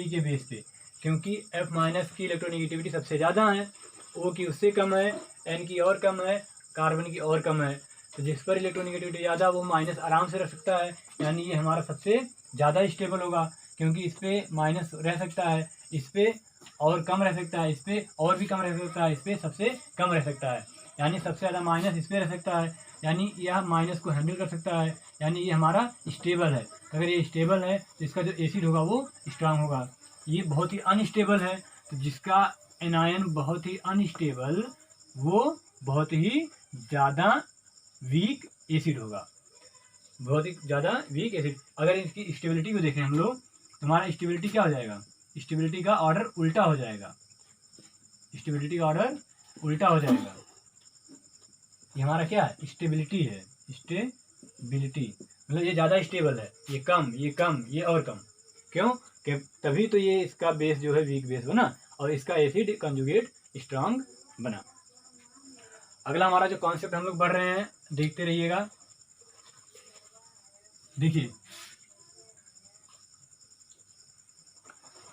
के बेस पे। क्योंकि F- की इलेक्ट्रोनिगेटिविटी सबसे ज़्यादा है, O की उससे कम है, N की और कम है, कार्बन की और कम है। तो जिस पर इलेक्ट्रोनिगेटिविटी ज़्यादा वो माइनस आराम से रख सकता है, यानी ये हमारा सबसे ज़्यादा स्टेबल होगा। क्योंकि इस पर माइनस रह सकता है, इस पर और कम रह सकता है, इस पर और भी कम रह सकता है, इस पर सबसे कम रह सकता है। यानी सबसे ज़्यादा माइनस इस पर रह सकता है, यानी यह माइनस को हैंडल कर सकता है, यानी ये हमारा स्टेबल है। अगर ये स्टेबल है तो इसका जो एसिड होगा वो स्ट्रांग होगा। ये बहुत ही अनस्टेबल है, तो जिसका एनायन बहुत ही अनस्टेबल, वो बहुत ही ज़्यादा वीक एसिड होगा, बहुत ही ज़्यादा वीक एसिड। अगर इसकी स्टेबिलिटी को देखें हम लोग, तो हमारा स्टेबिलिटी क्या हो जाएगा? स्टेबिलिटी का ऑर्डर उल्टा हो जाएगा, स्टेबिलिटी का ऑर्डर उल्टा हो जाएगा। ये हमारा क्या है? स्टेबिलिटी है, स्टेबिलिटी मतलब ये ज़्यादा स्टेबल है, ये कम, ये कम, ये और कम। क्यों? कि तभी तो ये इसका बेस जो है वीक बेस बना और इसका एसिड कंजुगेट स्ट्रांग बना। अगला हमारा जो कॉन्सेप्ट हम लोग बढ़ रहे हैं, देखते रहिएगा। देखिए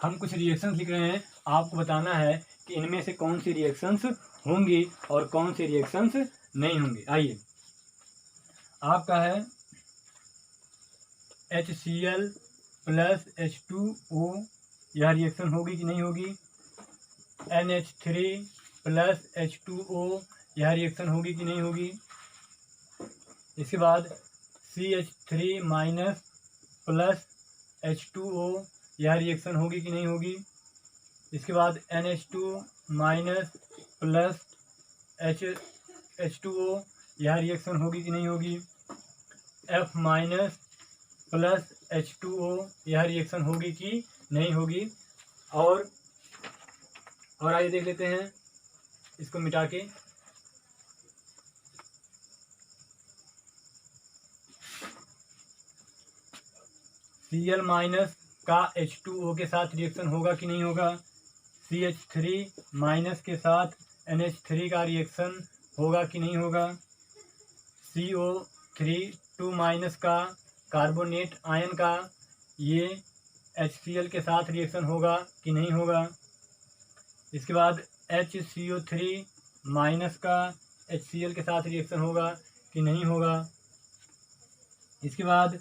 हम कुछ रिएक्शंस लिख रहे हैं, आपको बताना है कि इनमें से कौन सी रिएक्शंस होंगी और कौन सी रिएक्शंस नहीं होंगी। आइए, आपका है HCl + H2O, यह रिएक्शन होगी कि नहीं होगी? NH3 + H2O, यह रिएक्शन होगी कि नहीं होगी? इसके बाद CH3- + H2O, यह रिएक्शन होगी कि नहीं होगी? इसके बाद NH2- + H2O, यह रिएक्शन होगी कि नहीं होगी? F- + H2O, यह रिएक्शन होगी कि नहीं होगी? और आइए देख लेते हैं इसको मिटा के। Cl- का H2O के साथ रिएक्शन होगा कि नहीं होगा? CH3- के साथ NH3 का रिएक्शन होगा कि नहीं होगा? CO3 का कार्बोनेट आयन का ये HCl के साथ रिएक्शन होगा कि नहीं होगा? इसके बाद HCO3- का HCl के साथ रिएक्शन होगा कि नहीं होगा? इसके बाद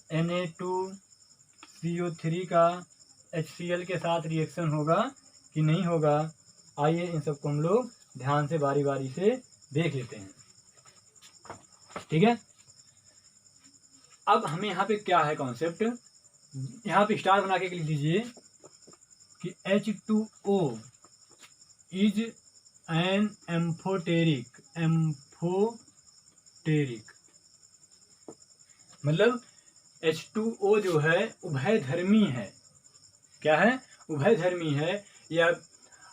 Na2CO3 का HCl के साथ रिएक्शन होगा कि नहीं होगा? आइए इन सबको हम लोग ध्यान से बारी बारी से देख लेते हैं, ठीक है। अब हमें यहाँ पे क्या है कॉन्सेप्ट यहाँ पे स्टार बना के लिख लीजिए कि H2O इज एन एम्फोटेरिक, मतलब H2O जो है उभयधर्मी है। क्या है? उभयधर्मी है। यह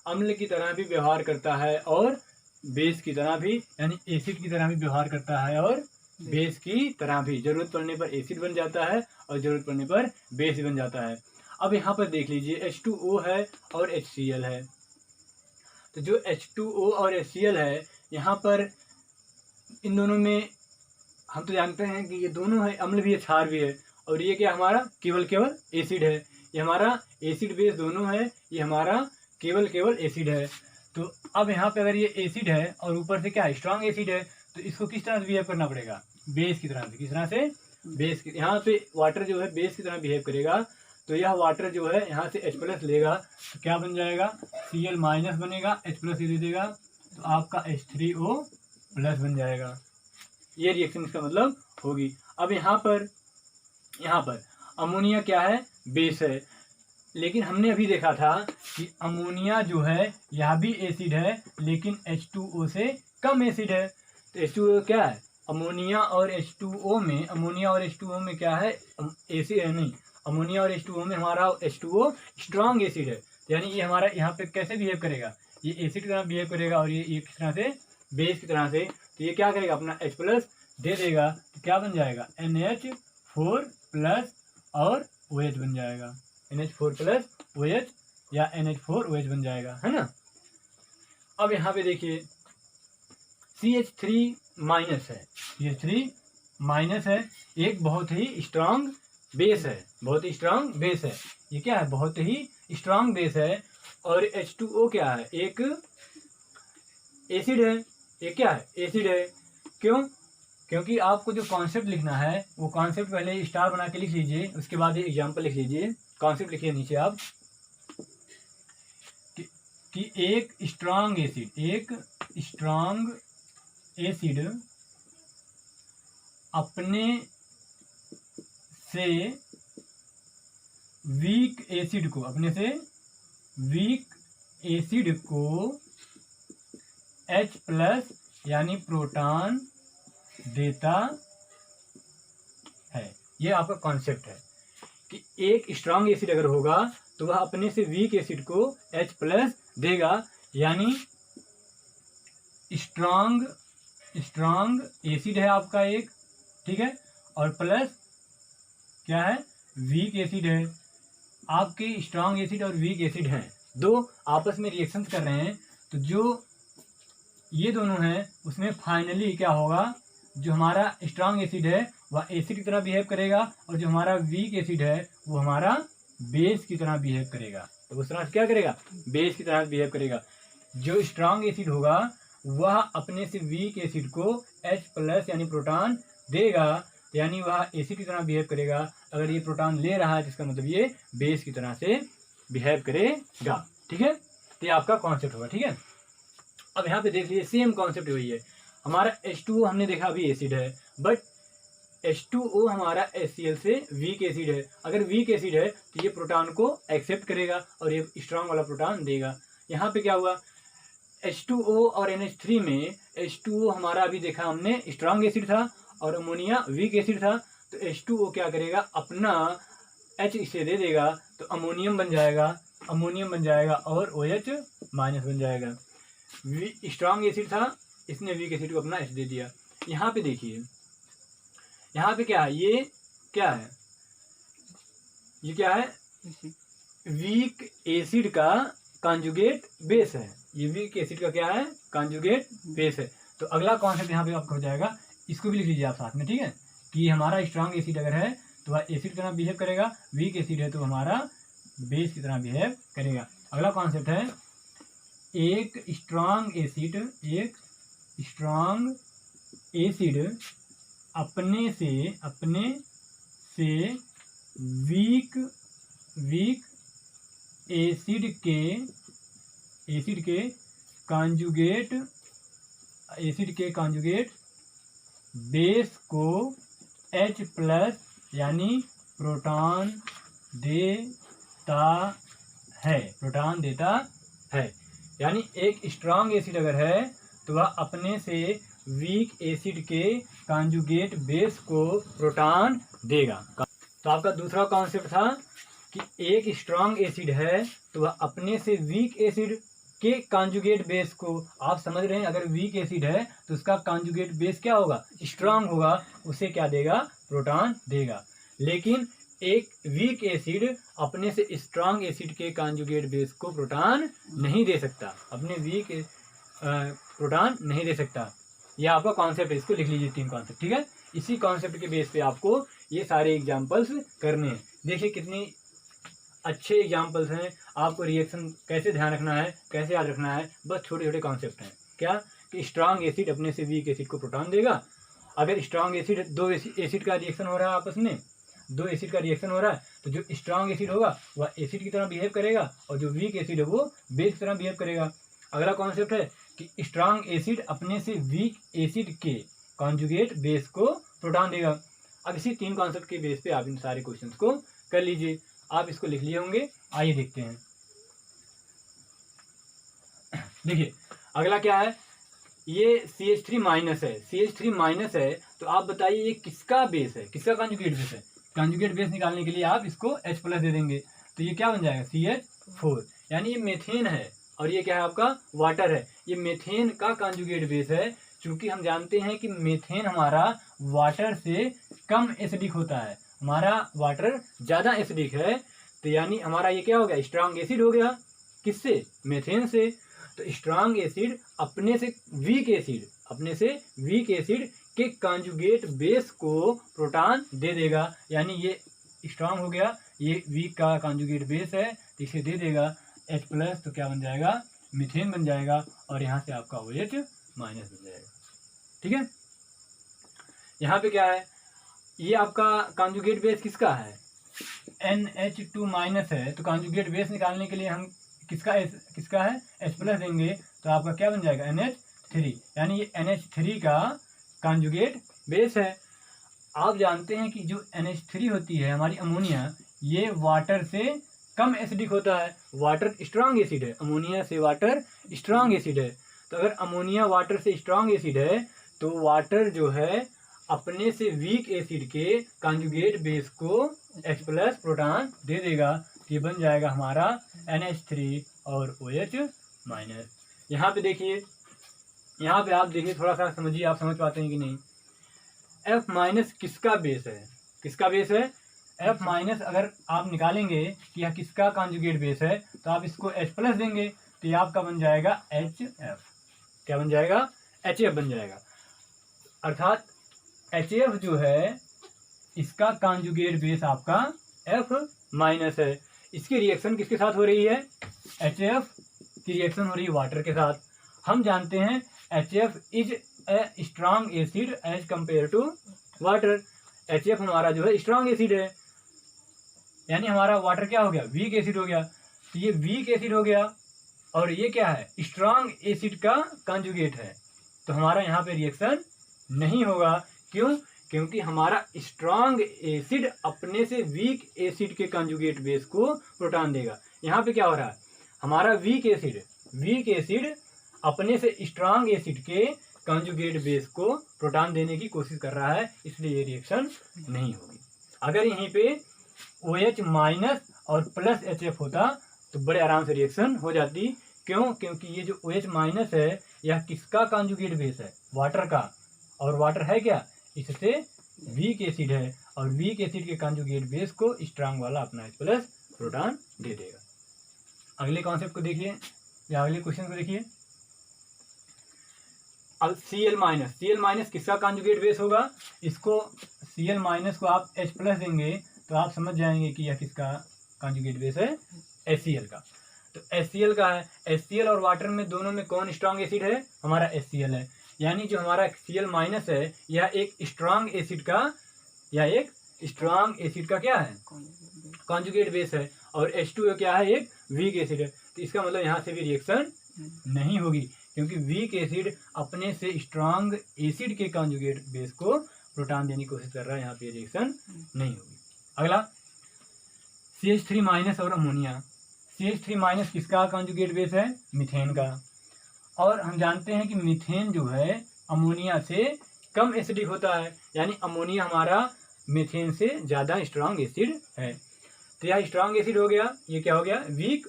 अम्ल की तरह भी व्यवहार करता है और बेस की तरह भी, यानी एसिड की तरह भी व्यवहार करता है और बेस की तरह भी। जरूरत पड़ने पर एसिड बन जाता है और जरूरत पड़ने पर बेस बन जाता है। अब यहाँ पर देख लीजिए H2O है और HCl है। तो जो H2O और HCl है, यहाँ पर इन दोनों में हम तो जानते हैं कि ये दोनों है, अम्ल भी है क्षार भी है, और ये क्या हमारा केवल एसिड है। ये हमारा एसिड बेस दोनों है, ये हमारा केवल एसिड है। तो अब यहाँ पे अगर ये एसिड है और ऊपर से क्या है, स्ट्रांग एसिड है, तो इसको किस तरह से बिहेव करना पड़ेगा? बेस की तरह से। किस तरह से? बेस की। यहाँ पे वाटर जो है बेस की तरह बिहेव करेगा, तो यह वाटर जो है यहाँ से H+ लेगा तो क्या बन जाएगा? Cl- बनेगा, H+ दे देगा तो आपका H3O+ बन जाएगा। ये रिएक्शन इसका मतलब होगी। अब यहाँ पर अमोनिया क्या है? बेस है। लेकिन हमने अभी देखा था कि अमोनिया जो है यह भी एसिड है, लेकिन H2O से कम एसिड है। तो H2O क्या है? अमोनिया और H2O में क्या है? एसिड है नहीं। अमोनिया और H2O में हमारा H2O स्ट्रांग एसिड है। यानी ये हमारा यहाँ पे कैसे बिहेव करेगा? ये एसिड की तरह बिहेव करेगा और ये किस तरह से? बेस की तरह से। तो ये क्या करेगा? अपना H+ दे देगा तो क्या बन जाएगा? NH4+ और OH बन जाएगा। NH4+ OH या NH4OH बन जाएगा, है ना। अब यहाँ पे देखिए CH3- है। CH3- है। एक बहुत ही स्ट्रांग बेस है। ये क्या है? बहुत ही स्ट्रांग बेस है। और H2O क्या है? एक एसिड है। ये क्या है? एसिड है। क्यों? क्योंकि आपको जो कॉन्सेप्ट लिखना है वो कॉन्सेप्ट पहले स्टार बना के लिख लीजिए, उसके बाद एग्जाम्पल लिख लीजिए। कॉन्सेप्ट लिखिए नीचे आप कि एक स्ट्रांग एसिड अपने से वीक एसिड को H+ यानी प्रोटॉन देता है। ये आपका कॉन्सेप्ट है कि एक स्ट्रांग एसिड अगर होगा तो वह अपने से वीक एसिड को H+ देगा, यानी स्ट्रांग एसिड है आपका एक, ठीक है, और प्लस क्या है? वीक एसिड है। आपके स्ट्रांग एसिड और वीक एसिड हैं, दो आपस में रिएक्शन कर रहे हैं। तो जो ये दोनों हैं उसमें फाइनली क्या होगा? जो हमारा स्ट्रांग एसिड है वह एसिड की तरह बिहेव करेगा और जो हमारा वीक एसिड है वो हमारा बेस की तरह बिहेव करेगा। तो उस तरह से क्या करेगा? बेस की तरह बिहेव करेगा। जो स्ट्रांग एसिड होगा वह अपने से वीक एसिड को H+ यानी प्रोटॉन देगा, यानी वह एसिड की तरह बिहेव करेगा। अगर ये प्रोटॉन ले रहा है जिसका मतलब ये बेस की तरह से बिहेव करेगा, ठीक है। तो ये आपका कॉन्सेप्ट होगा, ठीक है। अब यहाँ पे देख लीजिए सेम कॉन्सेप्ट वही है। हमारा H2O हमने देखा अभी एसिड है, बट H2O हमारा HCl से वीक एसिड है। अगर वीक एसिड है तो ये प्रोटॉन को एक्सेप्ट करेगा और ये स्ट्रांग वाला प्रोटॉन देगा। यहाँ पे क्या हुआ? H2O और NH3 में H2O हमारा अभी देखा हमने स्ट्रांग एसिड था और अमोनिया वीक एसिड था। तो H2O क्या करेगा? अपना H इसे दे देगा तो अमोनियम बन जाएगा और OH- बन जाएगा। स्ट्रांग एसिड था, इसने वीक एसिड को अपना H दे दिया। यहाँ पे देखिए, यहाँ पे क्या है? ये क्या है? वीक एसिड का कॉन्जुगेट बेस है। ये वीक एसिड का क्या है? कॉन्जुगेट बेस है। तो अगला कॉन्सेप्ट यहाँ पे आपका हो जाएगा, इसको भी लिख लीजिए आप साथ में, ठीक है, कि हमारा स्ट्रांग एसिड अगर है तो वह एसिड की तरह बिहेव करेगा, वीक एसिड है तो हमारा बेस की तरह बिहेव करेगा। अगला कॉन्सेप्ट है एक स्ट्रांग एसिड अपने से वीक एसिड के कॉन्जुगेट बेस को H+ यानी प्रोटॉन देता है, प्रोटॉन देता है। यानी एक स्ट्रांग एसिड अगर है तो वह अपने से वीक एसिड के कॉन्जुगेट बेस को प्रोटॉन देगा। तो आपका दूसरा कॉन्सेप्ट था कि एक स्ट्रांग एसिड है तो वह अपने से वीक एसिड के कॉन्जुगेट बेस को, आप समझ रहे हैं, अगर वीक एसिड है तो उसका कॉन्जुगेट बेस क्या होगा, स्ट्रांग होगा, उसे क्या देगा, प्रोटॉन देगा। लेकिन एक वीक एसिड अपने से स्ट्रांग एसिड के कॉन्जुगेट बेस को प्रोटॉन नहीं दे सकता, अपने वीक प्रोटॉन नहीं दे सकता। यह आपका कॉन्सेप्ट है, इसको लिख लीजिए 3 कॉन्सेप्ट, ठीक है। इसी कॉन्सेप्ट के बेस पे आपको ये सारे एग्जाम्पल्स करने हैं। देखिए कितनी अच्छे एग्जाम्पल्स हैं। आपको रिएक्शन कैसे ध्यान रखना है, कैसे याद रखना है, बस छोटे छोटे कॉन्सेप्ट हैं। क्या कि स्ट्रांग एसिड अपने से वीक एसिड को प्रोटॉन देगा। अगर स्ट्रांग एसिड, दो एसिड का रिएक्शन हो रहा है आपस में, 2 एसिड का रिएक्शन हो रहा है, तो जो स्ट्रांग एसिड होगा वह एसिड की तरह बिहेव करेगा और जो वीक एसिड है वो बेस की तरह बिहेव करेगा। अगला कॉन्सेप्ट है कि स्ट्रांग एसिड अपने से वीक एसिड के कॉन्जुगेट बेस को प्रोटॉन देगा। अब इसी 3 कॉन्सेप्ट के बेस पे आप इन सारे क्वेश्चंस को कर लीजिए। आप इसको लिख लिए होंगे, आइए देखते हैं। देखिए अगला क्या है, ये CH3 माइनस है, CH3 माइनस है, तो आप बताइए ये किसका बेस है, किसका कॉन्जुगेट बेस है। कॉन्जुगेट बेस निकालने के लिए आप इसको H प्लस दे देंगे, तो ये क्या बन जाएगा, CH4। यानी ये मेथेन है और ये क्या है आपका, वाटर है। ये मेथेन का कॉन्जुगेट बेस है। चूंकि हम जानते हैं कि मेथेन हमारा वाटर से कम एसिडिक होता है, हमारा वाटर ज़्यादा एसिडिक है, तो यानी हमारा ये क्या हो गया, स्ट्रांग एसिड हो गया। किससे, मेथेन से। तो स्ट्रांग एसिड अपने से वीक एसिड के कॉन्जुगेट बेस को प्रोटॉन दे देगा। यानी ये स्ट्रांग हो गया, ये वीक का कॉन्जुगेट बेस है, तो इसे दे देगा H प्लस, तो क्या बन जाएगा, मीथेन बन जाएगा, और यहाँ से आपका OH माइनस बन जाएगा। ठीक है, यहाँ पे क्या है, ये आपका कॉन्जुगेट बेस किसका है, NH2 माइनस है, तो कॉन्जुगेट बेस निकालने के लिए हम किसका है, H प्लस देंगे, तो आपका क्या बन जाएगा, NH3। यानी ये NH3 का कॉन्जुगेट बेस है। आप जानते हैं कि जो NH3 होती है हमारी अमोनिया, ये वाटर से कम एसिडिक होता है। वाटर स्ट्रांग एसिड है, अमोनिया से वाटर स्ट्रांग एसिड है। तो अगर अमोनिया वाटर से स्ट्रांग एसिड है तो वाटर जो है अपने से वीक एसिड के कॉन्जुगेट बेस को H प्लस प्रोटॉन दे देगा। ये बन जाएगा हमारा NH3 और OH माइनस। यहाँ पे देखिए, यहाँ पे आप देखिए, थोड़ा सा समझिए, आप समझ पाते हैं कि नहीं। F माइनस किसका बेस है, किसका बेस है, F माइनस अगर आप निकालेंगे कि यह किसका कॉन्जुगेट बेस है, तो आप इसको H प्लस देंगे, तो ये आपका बन जाएगा HF। क्या बन जाएगा, HF बन जाएगा। अर्थात HF जो है इसका कॉन्जुगेट बेस आपका F माइनस है। इसकी रिएक्शन किसके साथ हो रही है, HF की रिएक्शन हो रही है वाटर के साथ। हम जानते हैं HF is a strong acid as compare to water. HF हमारा जो है स्ट्रांग एसिड है, यानी हमारा वाटर क्या हो गया, वीक एसिड हो गया। तो ये वीक एसिड हो गया और ये क्या है, स्ट्रांग एसिड का कॉन्जुगेट है, तो हमारा यहाँ पे रिएक्शन नहीं होगा। क्यों, क्योंकि हमारा स्ट्रांग एसिड अपने से वीक एसिड के कॉन्जुगेट बेस को प्रोटॉन देगा। यहाँ पे क्या हो रहा है, हमारा वीक एसिड अपने से स्ट्रांग एसिड के कॉन्जुगेट बेस को प्रोटॉन देने की कोशिश कर रहा है, इसलिए ये रिएक्शन नहीं होगी। अगर यहीं पे OH माइनस और प्लस HF होता तो बड़े आराम से रिएक्शन हो जाती। क्यों, क्योंकि ये जो OH माइनस है यह किसका कॉन्जुगेट बेस है, वाटर का, और वाटर है क्या, इससे वीक एसिड है, और वीक एसिड के कॉन्जुगेट बेस को स्ट्रांग वाला अपना H प्लस प्रोटॉन दे देगा। अगले कॉन्सेप्ट को देखिए, या अगले क्वेश्चन को देखिए। अब Cl माइनस किसका कॉन्जुगेट बेस होगा, इसको Cl माइनस को आप H प्लस देंगे तो आप समझ जाएंगे कि यह किसका कॉन्जुगेट बेस है, HCl का। तो HCl का है, HCl और वाटर में दोनों में कौन स्ट्रांग एसिड है, हमारा HCl है। यानी जो हमारा Cl माइनस है यह एक स्ट्रांग एसिड का क्या है, कॉन्जुगेट बेस है, और H2O क्या है, एक वीक एसिड है। तो इसका मतलब यहाँ से भी रिएक्शन नहीं होगी, क्योंकि वीक एसिड अपने से स्ट्रांग एसिड के कॉन्जुगेट बेस को प्रोटॉन देने की कोशिश कर रहा है, यहाँ पे रिएक्शन नहीं होगी। अगला CH3 माइनस और अमोनिया। CH3 माइनस किसका कॉन्जुगेट बेस है? मीथेन का। और हम जानते हैं कि मीथेन जो है अमोनिया से कम एसिडिक होता है, यानी अमोनिया हमारा मीथेन से ज़्यादा स्ट्रांग एसिड है। तो यह स्ट्रांग एसिड हो गया, ये क्या हो गया? वीक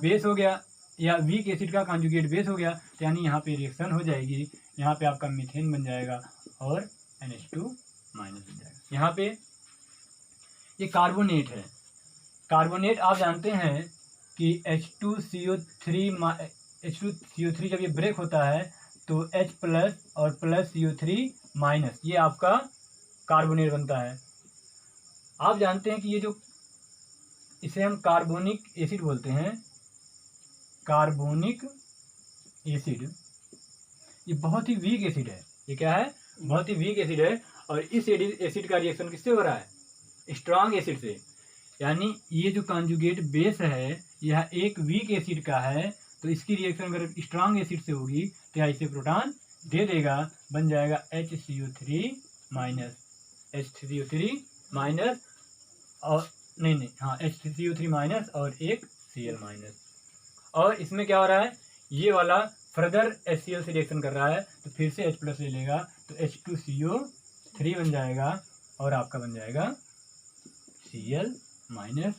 बेस हो गया, या वीक एसिड का कॉन्जुगेट बेस हो गया। तो यानी यहाँ पे रिएक्शन हो जाएगी, यहाँ पे आपका मीथेन बन जाएगा और NH2 माइनस बन जाएगा। यहाँ पे ये कार्बोनेट है। कार्बोनेट आप जानते हैं कि H2CO3 जब ये ब्रेक होता है तो H प्लस और प्लस CO3 माइनस, ये आपका कार्बोनेट बनता है। आप जानते हैं कि ये जो इसे हम कार्बोनिक एसिड बोलते हैं, कार्बोनिक एसिड, ये बहुत ही वीक एसिड है। ये क्या है? बहुत ही वीक एसिड है। और इस एसिड का रिएक्शन किससे हो रहा है? स्ट्रांग एसिड से। यानी ये जो कॉन्जुगेट बेस है यह एक वीक एसिड का है, तो इसकी रिएक्शन अगर स्ट्रांग एसिड से होगी तो यह इसे प्रोटॉन दे देगा, बन जाएगा HCO3 माइनस, H3CO3 माइनस और HCO3 माइनस और एक Cl माइनस। और इसमें क्या हो रहा है? ये वाला फर्दर HCl से रिएक्शन कर रहा है, तो फिर से H प्लस ले लेगा, तो H2CO3 बन जाएगा और आपका बन जाएगा Cl माइनस।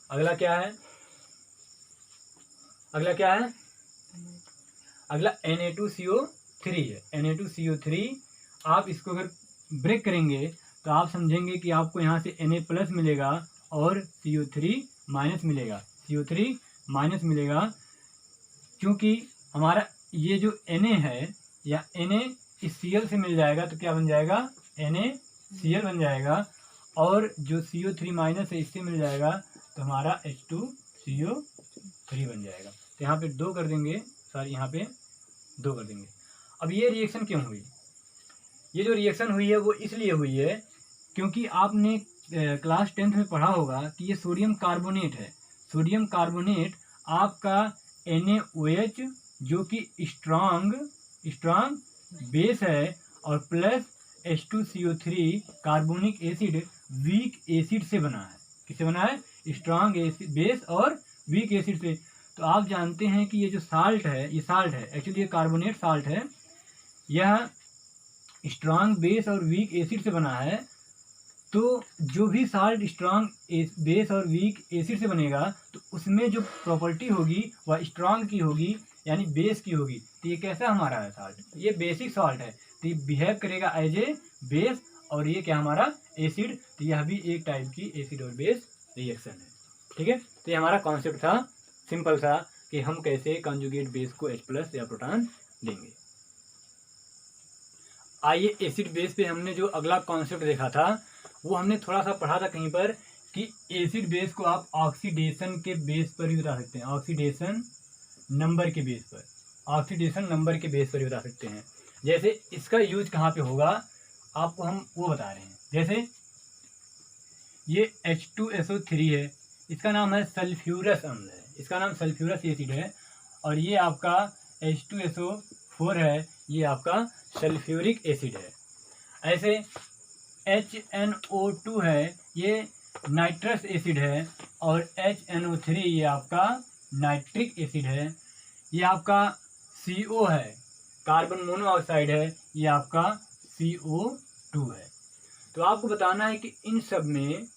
अगला क्या है? अगला क्या है? अगला Na2CO3 है। Na2CO3 आप इसको अगर ब्रेक करेंगे तो आप समझेंगे कि आपको यहाँ से Na प्लस मिलेगा और CO3 माइनस मिलेगा, CO3 माइनस मिलेगा, क्योंकि हमारा ये जो Na है या Na इस Cl से मिल जाएगा तो क्या बन जाएगा? NaCl बन जाएगा। और जो CO3 माइनस है इससे मिल जाएगा तो हमारा H2CO3 बन जाएगा। तो यहाँ पे 2 कर देंगे, सॉरी यहाँ पे 2 कर देंगे। अब ये रिएक्शन क्यों हुई? ये जो रिएक्शन हुई है वो इसलिए हुई है क्योंकि आपने क्लास 10th में पढ़ा होगा कि ये सोडियम कार्बोनेट है। सोडियम कार्बोनेट आपका NaOH जो कि स्ट्रांग बेस है और plus H2CO3 carbonic acid weak acid से बना है। किससे बना है? स्ट्रांग बेस और वीक एसिड से। तो आप जानते हैं कि ये जो साल्ट है, ये साल्ट है, एक्चुअली ये कार्बोनेट साल्ट है, यह स्ट्रांग बेस और वीक एसिड से बना है। तो जो भी साल्ट स्ट्रांग बेस और वीक एसिड से बनेगा तो उसमें जो प्रॉपर्टी होगी वह स्ट्रांग की होगी, यानी बेस की होगी। तो ये कैसा हमारा है साल्ट? ये बेसिक साल्ट है, तो ये बिहेव करेगा एज ए बेस, और ये क्या हमारा? एसिड। तो यह भी एक टाइप की एसिड और बेस रिएक्शन है। ठीक है, तो ये हमारा कॉन्सेप्ट था, सिंपल सा, कि हम कैसे कॉन्जुगेट बेस को H प्लस या प्रोटॉन देंगे। आइए एसिड बेस पे हमने जो अगला कॉन्सेप्ट देखा था वो हमने थोड़ा सा पढ़ा था कहीं पर कि एसिड बेस को आप ऑक्सीडेशन के बेस पर भी बता सकते हैं, ऑक्सीडेशन नंबर के बेस पर, ऑक्सीडेशन नंबर के बेस पर भी बता सकते हैं। जैसे इसका यूज कहाँ पे होगा आपको हम वो बता रहे हैं। जैसे ये H2SO3 है, इसका नाम है सल्फ्यूरस अम्ल है, इसका नाम सल्फ्यूरस एसिड है। और ये आपका H2SO4 है, ये आपका सल्फ्यूरिक एसिड है। ऐसे HNO2 है, ये नाइट्रस एसिड है। और HNO3 ये आपका नाइट्रिक एसिड है। ये आपका CO है, कार्बन मोनोऑक्साइड है, ये आपका CO2 है। तो आपको बताना है कि इन सब में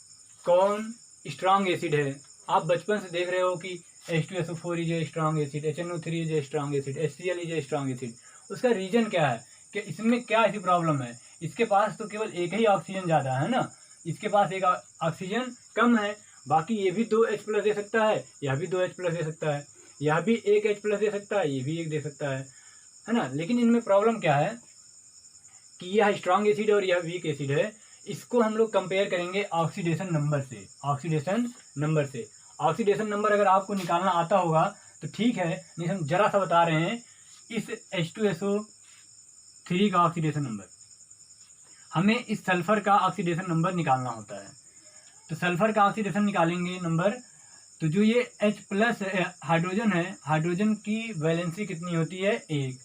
कौन स्ट्रांग एसिड है। आप बचपन से देख रहे हो कि H2SO4 is a strong acid, HNO3 is a strong acid, HCl is a strong acid. उसका रीजन क्या है कि इसमें क्या ऐसी प्रॉब्लम है? इसके पास तो केवल एक ही ऑक्सीजन ज़्यादा है ना, इसके पास एक ऑक्सीजन कम है। बाकी ये भी 2 H प्लस दे सकता है, यह भी 2 H प्लस दे सकता है, यह भी 1 H प्लस दे सकता है, ये भी 1 दे सकता है ना। लेकिन इनमें प्रॉब्लम क्या है कि यह स्ट्रांग एसिड और यह वीक एसिड है। इसको हम लोग कंपेयर करेंगे ऑक्सीडेशन नंबर से, ऑक्सीडेशन नंबर से। ऑक्सीडेशन नंबर अगर आपको निकालना आता होगा तो ठीक है, नहीं हम जरा सा बता रहे हैं। इस H2SO3 का ऑक्सीडेशन नंबर, हमें इस सल्फर का ऑक्सीडेशन नंबर निकालना होता है। तो सल्फर का ऑक्सीडेशन निकालेंगे नंबर, तो जो ये H प्लस हाइड्रोजन है, हाइड्रोजन की वैलेंसी कितनी होती है? 1।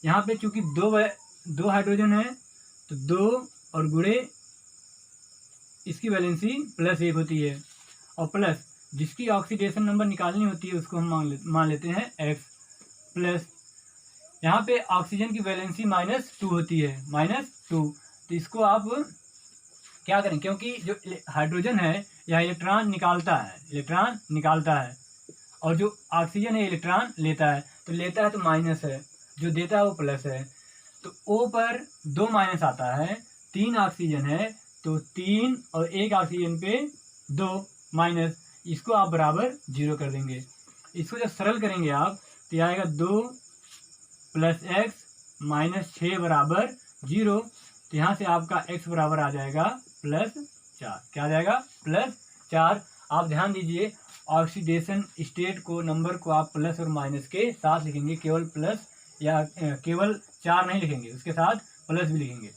यहाँ पे चूंकि दो हाइड्रोजन है तो 2 और गुणे इसकी वैलेंसी +1 होती है। और प्लस जिसकी ऑक्सीडेशन नंबर निकालनी होती है उसको हम मान लेते हैं x प्लस यहाँ पे ऑक्सीजन की वैलेंसी -2 होती है -2। तो इसको आप क्या करें, क्योंकि जो हाइड्रोजन है यह इलेक्ट्रॉन निकालता है और जो ऑक्सीजन है इलेक्ट्रॉन लेता है, तो लेता है तो माइनस है, जो देता है वो प्लस है। तो O पर 2 माइनस आता है, 3 ऑक्सीजन है तो 3 और 1 ऑक्सीजन पे 2 माइनस, इसको आप बराबर 0 कर देंगे। इसको जब सरल करेंगे आप तो यह आएगा 2 + x -6 बराबर 0। तो यहाँ से आपका x बराबर आ जाएगा +4। क्या आ जाएगा? +4। आप ध्यान दीजिए, ऑक्सीडेशन स्टेट को नंबर को आप प्लस और माइनस के साथ लिखेंगे, केवल प्लस या केवल 4 नहीं लिखेंगे, उसके साथ प्लस भी लिखेंगे।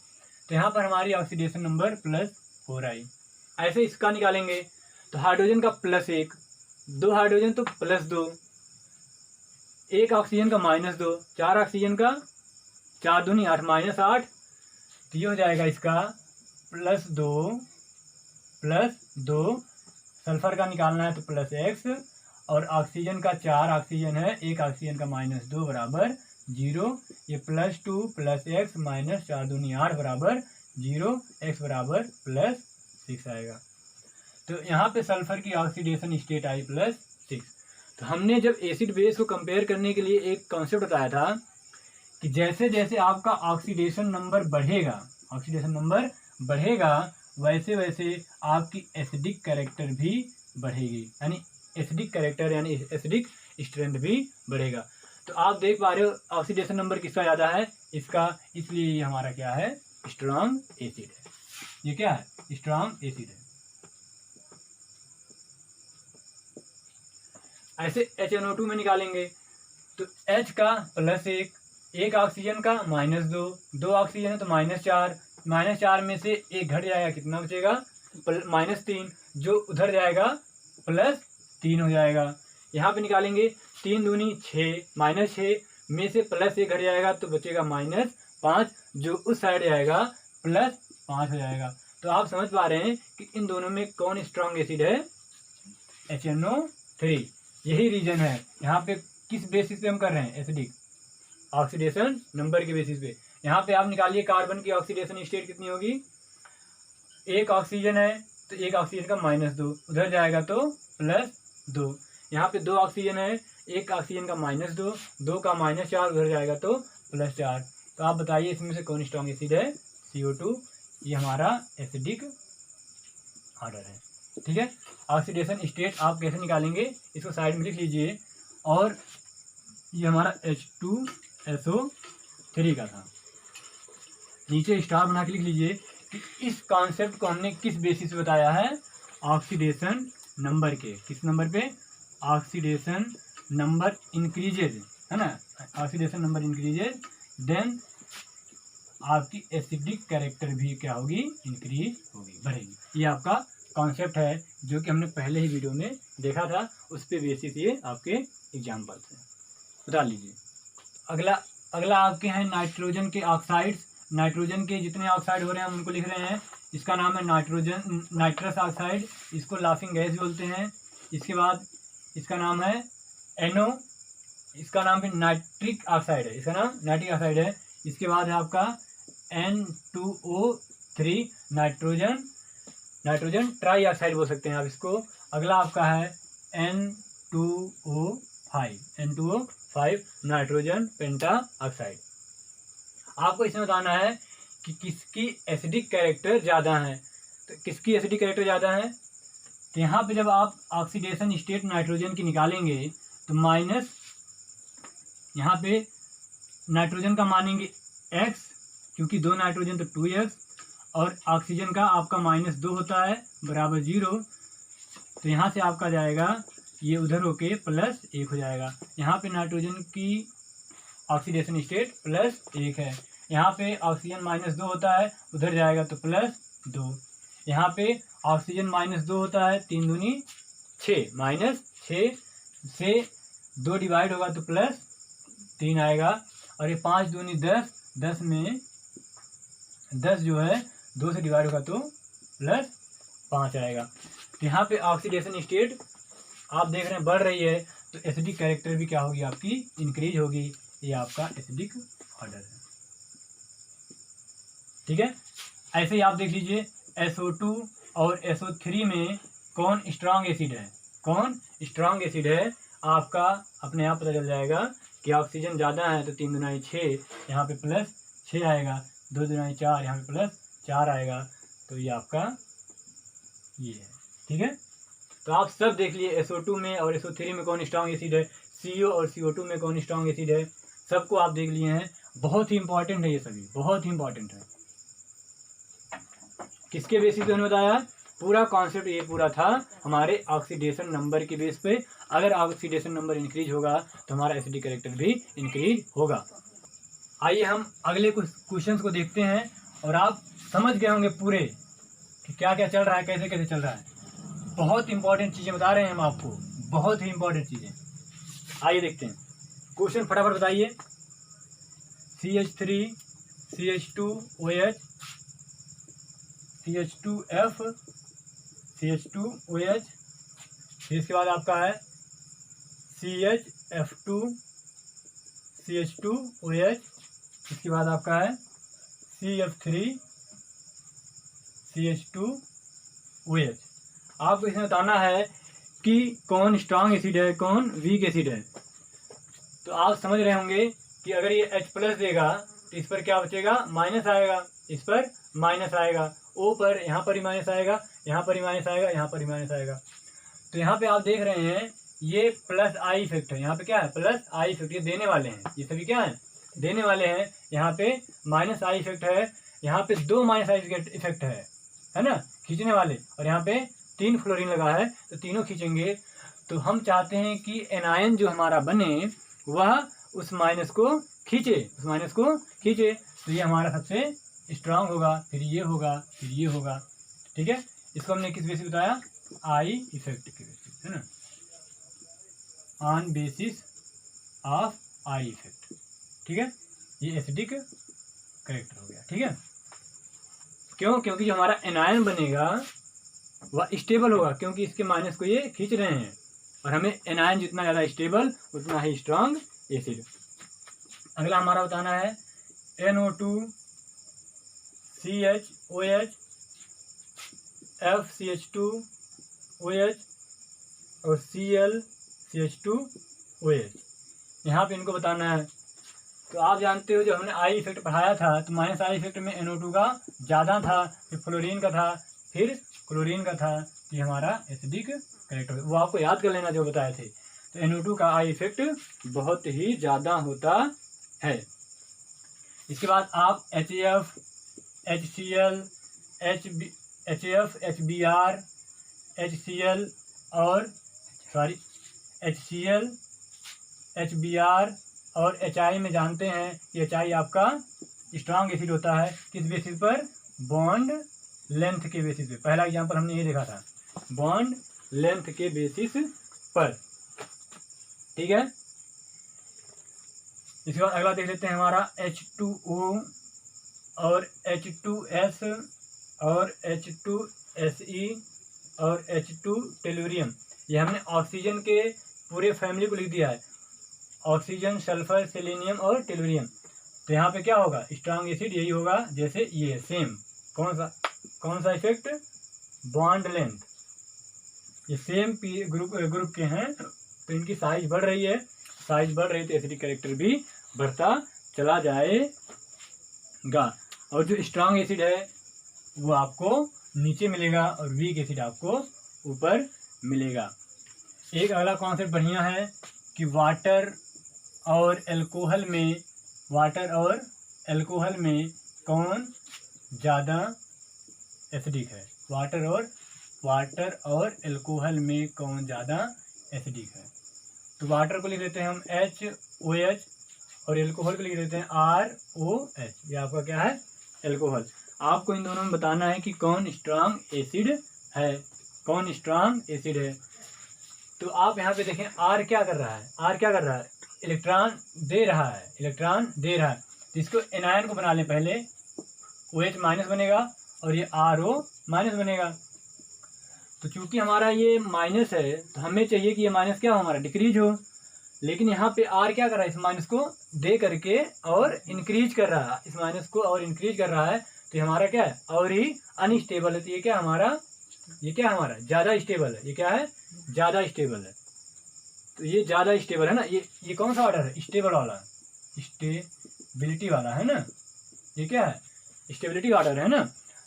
तो यहाँ पर हमारी ऑक्सीडेशन नंबर +4 आई। ऐसे इसका निकालेंगे तो हाइड्रोजन का +1, 2 हाइड्रोजन तो +2, 1 ऑक्सीजन का -2, 4 ऑक्सीजन का 4 दूनी 8 -8। तो ये हो जाएगा इसका +2 सल्फर का निकालना है तो +x, और ऑक्सीजन का 4 ऑक्सीजन है, 1 ऑक्सीजन का -2 बराबर 0। ये +2 + x -4 दूनी 8 बराबर 0, x बराबर +6 आएगा। तो यहाँ पे सल्फर की ऑक्सीडेशन स्टेट आई +6। तो हमने जब एसिड बेस को कंपेयर करने के लिए एक कॉन्सेप्ट बताया था कि जैसे जैसे आपका ऑक्सीडेशन नंबर बढ़ेगा वैसे वैसे आपकी एसिडिक कैरेक्टर भी बढ़ेगी, यानी एसिडिक स्ट्रेंथ भी बढ़ेगा। तो आप देख पा रहे हो ऑक्सीडेशन नंबर किसका ज़्यादा है, इसका, इसलिए ये हमारा क्या है? स्ट्रॉन्ग एसिड है। ये क्या है? स्ट्रॉन्ग एसिड है। ऐसे HNO2 में निकालेंगे तो H का +1, 1 ऑक्सीजन का -2, 2 ऑक्सीजन है तो -4, -4 में से 1 घट जाएगा, कितना बचेगा? -3, जो उधर जाएगा +3 हो जाएगा। यहाँ पे निकालेंगे 3 दूनी 6, -6 में से +1 घट जाएगा तो बचेगा -5, जो उस साइड जाएगा +5 हो जाएगा। तो आप समझ पा रहे हैं कि इन दोनों में कौन स्ट्रॉन्ग एसिड है? HNO3। यही रीजन है यहाँ पे किस बेसिस पे हम कर रहे हैं, एसिडिक ऑक्सीडेशन नंबर के बेसिस पे। यहाँ पे आप निकालिए कार्बन की ऑक्सीडेशन स्टेट कितनी होगी? 1 ऑक्सीजन है तो 1 ऑक्सीजन का -2, उधर जाएगा तो +2। यहाँ पे 2 ऑक्सीजन है, 1 ऑक्सीजन का -2, 2 का -4, उधर जाएगा तो +4। तो आप बताइए इसमें से कौन स्ट्रॉन्ग एसिड है? CO2। ये हमारा एसिडिक ऑर्डर है। ठीक है, ऑक्सीडेशन स्टेट आप कैसे निकालेंगे इसको साइड में लिख लीजिए। और ये हमारा H2SO3 का था, नीचे स्टार बना के लिख लीजिए कि इस कॉन्सेप्ट को हमने किस बेसिस पे बताया है? ऑक्सीडेशन नंबर के। किस नंबर पे? ऑक्सीडेशन नंबर इंक्रीजेज, है ना? ऑक्सीडेशन नंबर इंक्रीजेज देन आपकी एसिडिक कैरेक्टर भी क्या होगी? इंक्रीज होगी, बढ़ेगी। ये आपका कॉन्सेप्ट है जो कि हमने पहले ही वीडियो में देखा था, उस पे बेसिस ये आपके एग्जाम्पल्स हैं, बता लीजिए। अगला आपके हैं नाइट्रोजन के ऑक्साइड्स। नाइट्रोजन के जितने ऑक्साइड हो रहे हैं हम उनको लिख रहे हैं। इसका नाम है नाइट्रस ऑक्साइड, इसको लाफिंग गैस बोलते हैं। इसके बाद इसका नाम है NO, इसका नाम भी नाइट्रिक ऑक्साइड है, इसका नाम नाइट्रिक ऑक्साइड है। इसके बाद है आपका N2O3, नाइट्रोजन ट्राई ऑक्साइड बोल सकते हैं आप इसको। अगला आपका है N2O5 नाइट्रोजन पेंटा ऑक्साइड। आपको इसमें बताना है कि किसकी एसिडिक कैरेक्टर ज़्यादा है। तो किसकी एसिडिक कैरेक्टर ज़्यादा है? तो यहाँ पे जब आप ऑक्सीडेशन स्टेट नाइट्रोजन की निकालेंगे तो माइनस, यहाँ पे नाइट्रोजन का मानेंगे x, क्योंकि 2 नाइट्रोजन तो 2x, और ऑक्सीजन का आपका -2 होता है बराबर 0। तो यहाँ से आपका जाएगा ये उधर होके +1 हो जाएगा। यहाँ पे नाइट्रोजन की ऑक्सीडेशन स्टेट +1 है, यहाँ पे ऑक्सीजन -2 होता है, उधर जाएगा तो +2। यहाँ पे ऑक्सीजन -2 होता है, 3 दूनी 6, -6 से 2 डिवाइड होगा तो +3 आएगा। और ये 5 दूनी 10, 10 में 10 जो है 2 से डिवाइड होगा तो +5 आएगा। तो यहाँ पे ऑक्सीडेशन स्टेट आप देख रहे हैं बढ़ रही है, तो एसिडिक कैरेक्टर भी क्या होगी आपकी, इंक्रीज होगी। ये आपका एसिडिक ऑर्डर है। ठीक है, ऐसे ही आप देख लीजिए SO2 और SO3 में कौन स्ट्रांग एसिड है, कौन स्ट्रांग एसिड है। आपका अपने आप पता चल जाएगा कि ऑक्सीजन ज़्यादा है तो 3 दूनी 6, यहाँ पे प्लस 6 आएगा, 2 दूनी 4, यहाँ पे प्लस 4 आएगा। तो ये आपका ये है। ठीक है, तो आप सब देख लिए SO2 में और SO3 में कौन स्ट्रांग एसिड है, CO और CO2 में कौन स्ट्रांग एसिड है, सबको आप देख लिए हैं। बहुत ही इंपॉर्टेंट है ये सभी, बहुत ही इंपॉर्टेंट है। किसके बेसिस पे उन्होंने बताया, पूरा कॉन्सेप्ट ये पूरा था हमारे ऑक्सीडेशन नंबर के बेस पे। अगर ऑक्सीडेशन नंबर इंक्रीज होगा तो हमारा एसिडिक कैरेक्टर भी इंक्रीज होगा। आइए हम अगले कुछ क्वेश्चंस को देखते हैं और आप समझ गए होंगे पूरे कि क्या क्या चल रहा है, कैसे कैसे चल रहा है। बहुत इंपॉर्टेंट चीज़ें बता रहे हैं हम आपको, बहुत ही इंपॉर्टेंट चीज़ें। आइए देखते हैं क्वेश्चन, फटाफट बताइए। CH3 CH2OH CH2F CH2OH, फिर इसके बाद आपका है CHF2 CH2OH, इसके बाद आपका है CF3 CH2OH। आपको इसमें बताना है कि कौन स्ट्रांग एसिड है, कौन वीक एसिड है। तो आप समझ रहे होंगे कि अगर ये H+ देगा तो इस पर क्या बचेगा, माइनस आएगा, इस पर माइनस आएगा, O पर यहाँ पर ही माइनस आएगा, यहाँ पर ही माइनस आएगा, यहाँ पर ही माइनस आएगा। तो यहाँ पे आप देख रहे हैं ये प्लस आई इफेक्ट है, यहाँ पे क्या है, प्लस आई इफेक्ट। ये देने वाले हैं, ये सभी क्या है, देने वाले हैं। यहाँ पे माइनस आई इफेक्ट है, यहाँ पे 2 माइनस आई इफेक्ट है ना, खींचने वाले। और यहाँ पे 3 फ्लोरीन लगा है तो तीनों खींचेंगे। तो हम चाहते हैं कि एनायन जो हमारा बने वह उस माइनस को खींचे, उस माइनस को खींचे। तो ये हमारा सबसे स्ट्रांग होगा, फिर ये होगा, फिर ये होगा। ठीक है, इसको हमने किस बेसिस बताया, आई इफेक्ट के बेसिस, है ना, on basis of I effect. ठीक है, ये एसिडिक कैरेक्टर हो गया। ठीक है, क्यों, क्योंकि जो हमारा एनायन बनेगा वह स्टेबल होगा, क्योंकि इसके माइनस को ये खींच रहे हैं। और हमें एनायन जितना ज़्यादा स्टेबल उतना ही स्ट्रांग एसिड। अगला हमारा बताना है NO2 CHOH FCH2OH और Cl CH2OH। यहाँ पे इनको बताना है। तो आप जानते हो जो हमने आई इफेक्ट पढ़ाया था, तो माइनस आई इफेक्ट में NO2 का ज़्यादा था, फिर फ्लोरीन का था, फिर क्लोरीन का था। तो ये हमारा एसिडिक कैरेक्टर, वो आपको याद कर लेना जो बताए थे। तो NO2 का आई इफेक्ट बहुत ही ज़्यादा होता है। इसके बाद आप HF HCl HF HBr HCl और HCl HBr और HI में जानते हैं कि HI आपका स्ट्रांग एसिड होता है। किस बेसिस पर, बॉन्ड लेंथ के बेसिस पे। पहला एग्जांपल हमने ये देखा था, बॉन्ड लेंथ के बेसिस पर। ठीक है, इसके बाद अगला देख लेते हैं हमारा H2O और H2S और H2Se और H2 टेलुरियम। ये हमने ऑक्सीजन के पूरे फैमिली को लिख दिया है, ऑक्सीजन, सल्फर, सेलेनियम और टेलुरियम। तो यहाँ पे क्या होगा, स्ट्रांग एसिड यही होगा जैसे ये सेम। कौन सा इफेक्ट, बॉन्ड लेंथ। ये सेम ग्रुप के हैं तो इनकी साइज बढ़ रही है, साइज बढ़ रही है तो एसिडिक कैरेक्टर भी बढ़ता चला जाएगा। और जो स्ट्रांग एसिड है वो आपको नीचे मिलेगा और वीक एसिड आपको ऊपर मिलेगा। एक अगला कॉन्सेप्ट बढ़िया है कि वाटर और अल्कोहल में कौन ज़्यादा एसिडिक है, वाटर और अल्कोहल में कौन ज़्यादा एसिडिक है। तो वाटर को लिख देते हैं हम HOH और अल्कोहल को लिख देते हैं ROH। ये आपका क्या है, अल्कोहल। आपको इन दोनों में बताना है कि कौन स्ट्रांग एसिड है, कौन स्ट्रांग एसिड है। तो आप यहाँ पे देखें R क्या कर रहा है, R क्या कर रहा है, इलेक्ट्रॉन दे रहा है, इलेक्ट्रॉन दे रहा है। तो इसको एनायन को बना लें पहले, OH माइनस बनेगा और ये RO माइनस बनेगा। तो चूंकि हमारा ये माइनस है तो हमें चाहिए कि ये माइनस क्या हो, हमारा डिक्रीज हो, लेकिन यहाँ पे आर क्या कर रहा है, इस माइनस को दे करके और इंक्रीज कर रहा है, इस माइनस को और इंक्रीज कर रहा है, तो हमारा क्या है, और ही अनस्टेबल है। तो ये क्या हमारा, ये क्या हमारा ज़्यादा स्टेबल है, ये क्या है, ज़्यादा स्टेबल है। तो ये ज़्यादा स्टेबल है ना, ये कौन सा ऑर्डर है, स्टेबल वाला, स्टेबिलिटी वाला है ना, ये क्या है, स्टेबिलिटी ऑर्डर है ना।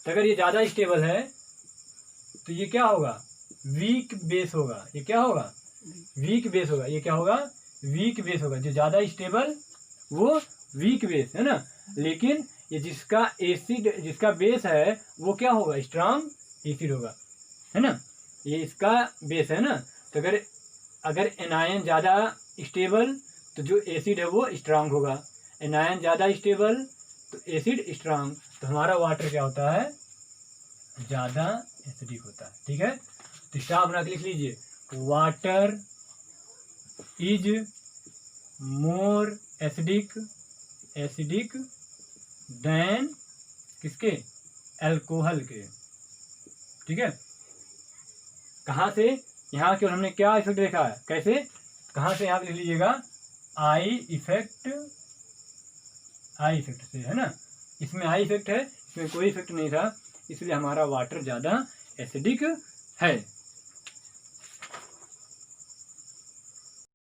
तो अगर ये ज़्यादा स्टेबल है तो ये क्या होगा, वीक बेस होगा, ये क्या होगा, वीक बेस होगा, ये क्या होगा, वीक बेस होगा। जो ज़्यादा स्टेबल वो वीक बेस है ना, लेकिन ये जिसका एसिड, जिसका बेस है वो क्या होगा, स्ट्रांग एसिड होगा, है ना, ये इसका बेस है ना। तो अगर एनायन ज़्यादा स्टेबल तो जो एसिड है वो स्ट्रांग होगा, एनायन ज़्यादा स्टेबल तो एसिड स्ट्रांग, तो हमारा वाटर क्या होता है, ज़्यादा एसिडिक होता है। ठीक है, तो स्टाफ बना के लिख लीजिए, water is more acidic then किसके, अल्कोहल के। ठीक है, कहाँ से, यहाँ केवल हमने क्या इफेक्ट देखा है, कैसे, कहाँ से, यहाँ लिख लीजिएगा आई इफेक्ट से, है ना, इसमें आई इफेक्ट है, इसमें कोई इफेक्ट नहीं था, इसलिए हमारा वाटर ज़्यादा एसिडिक है।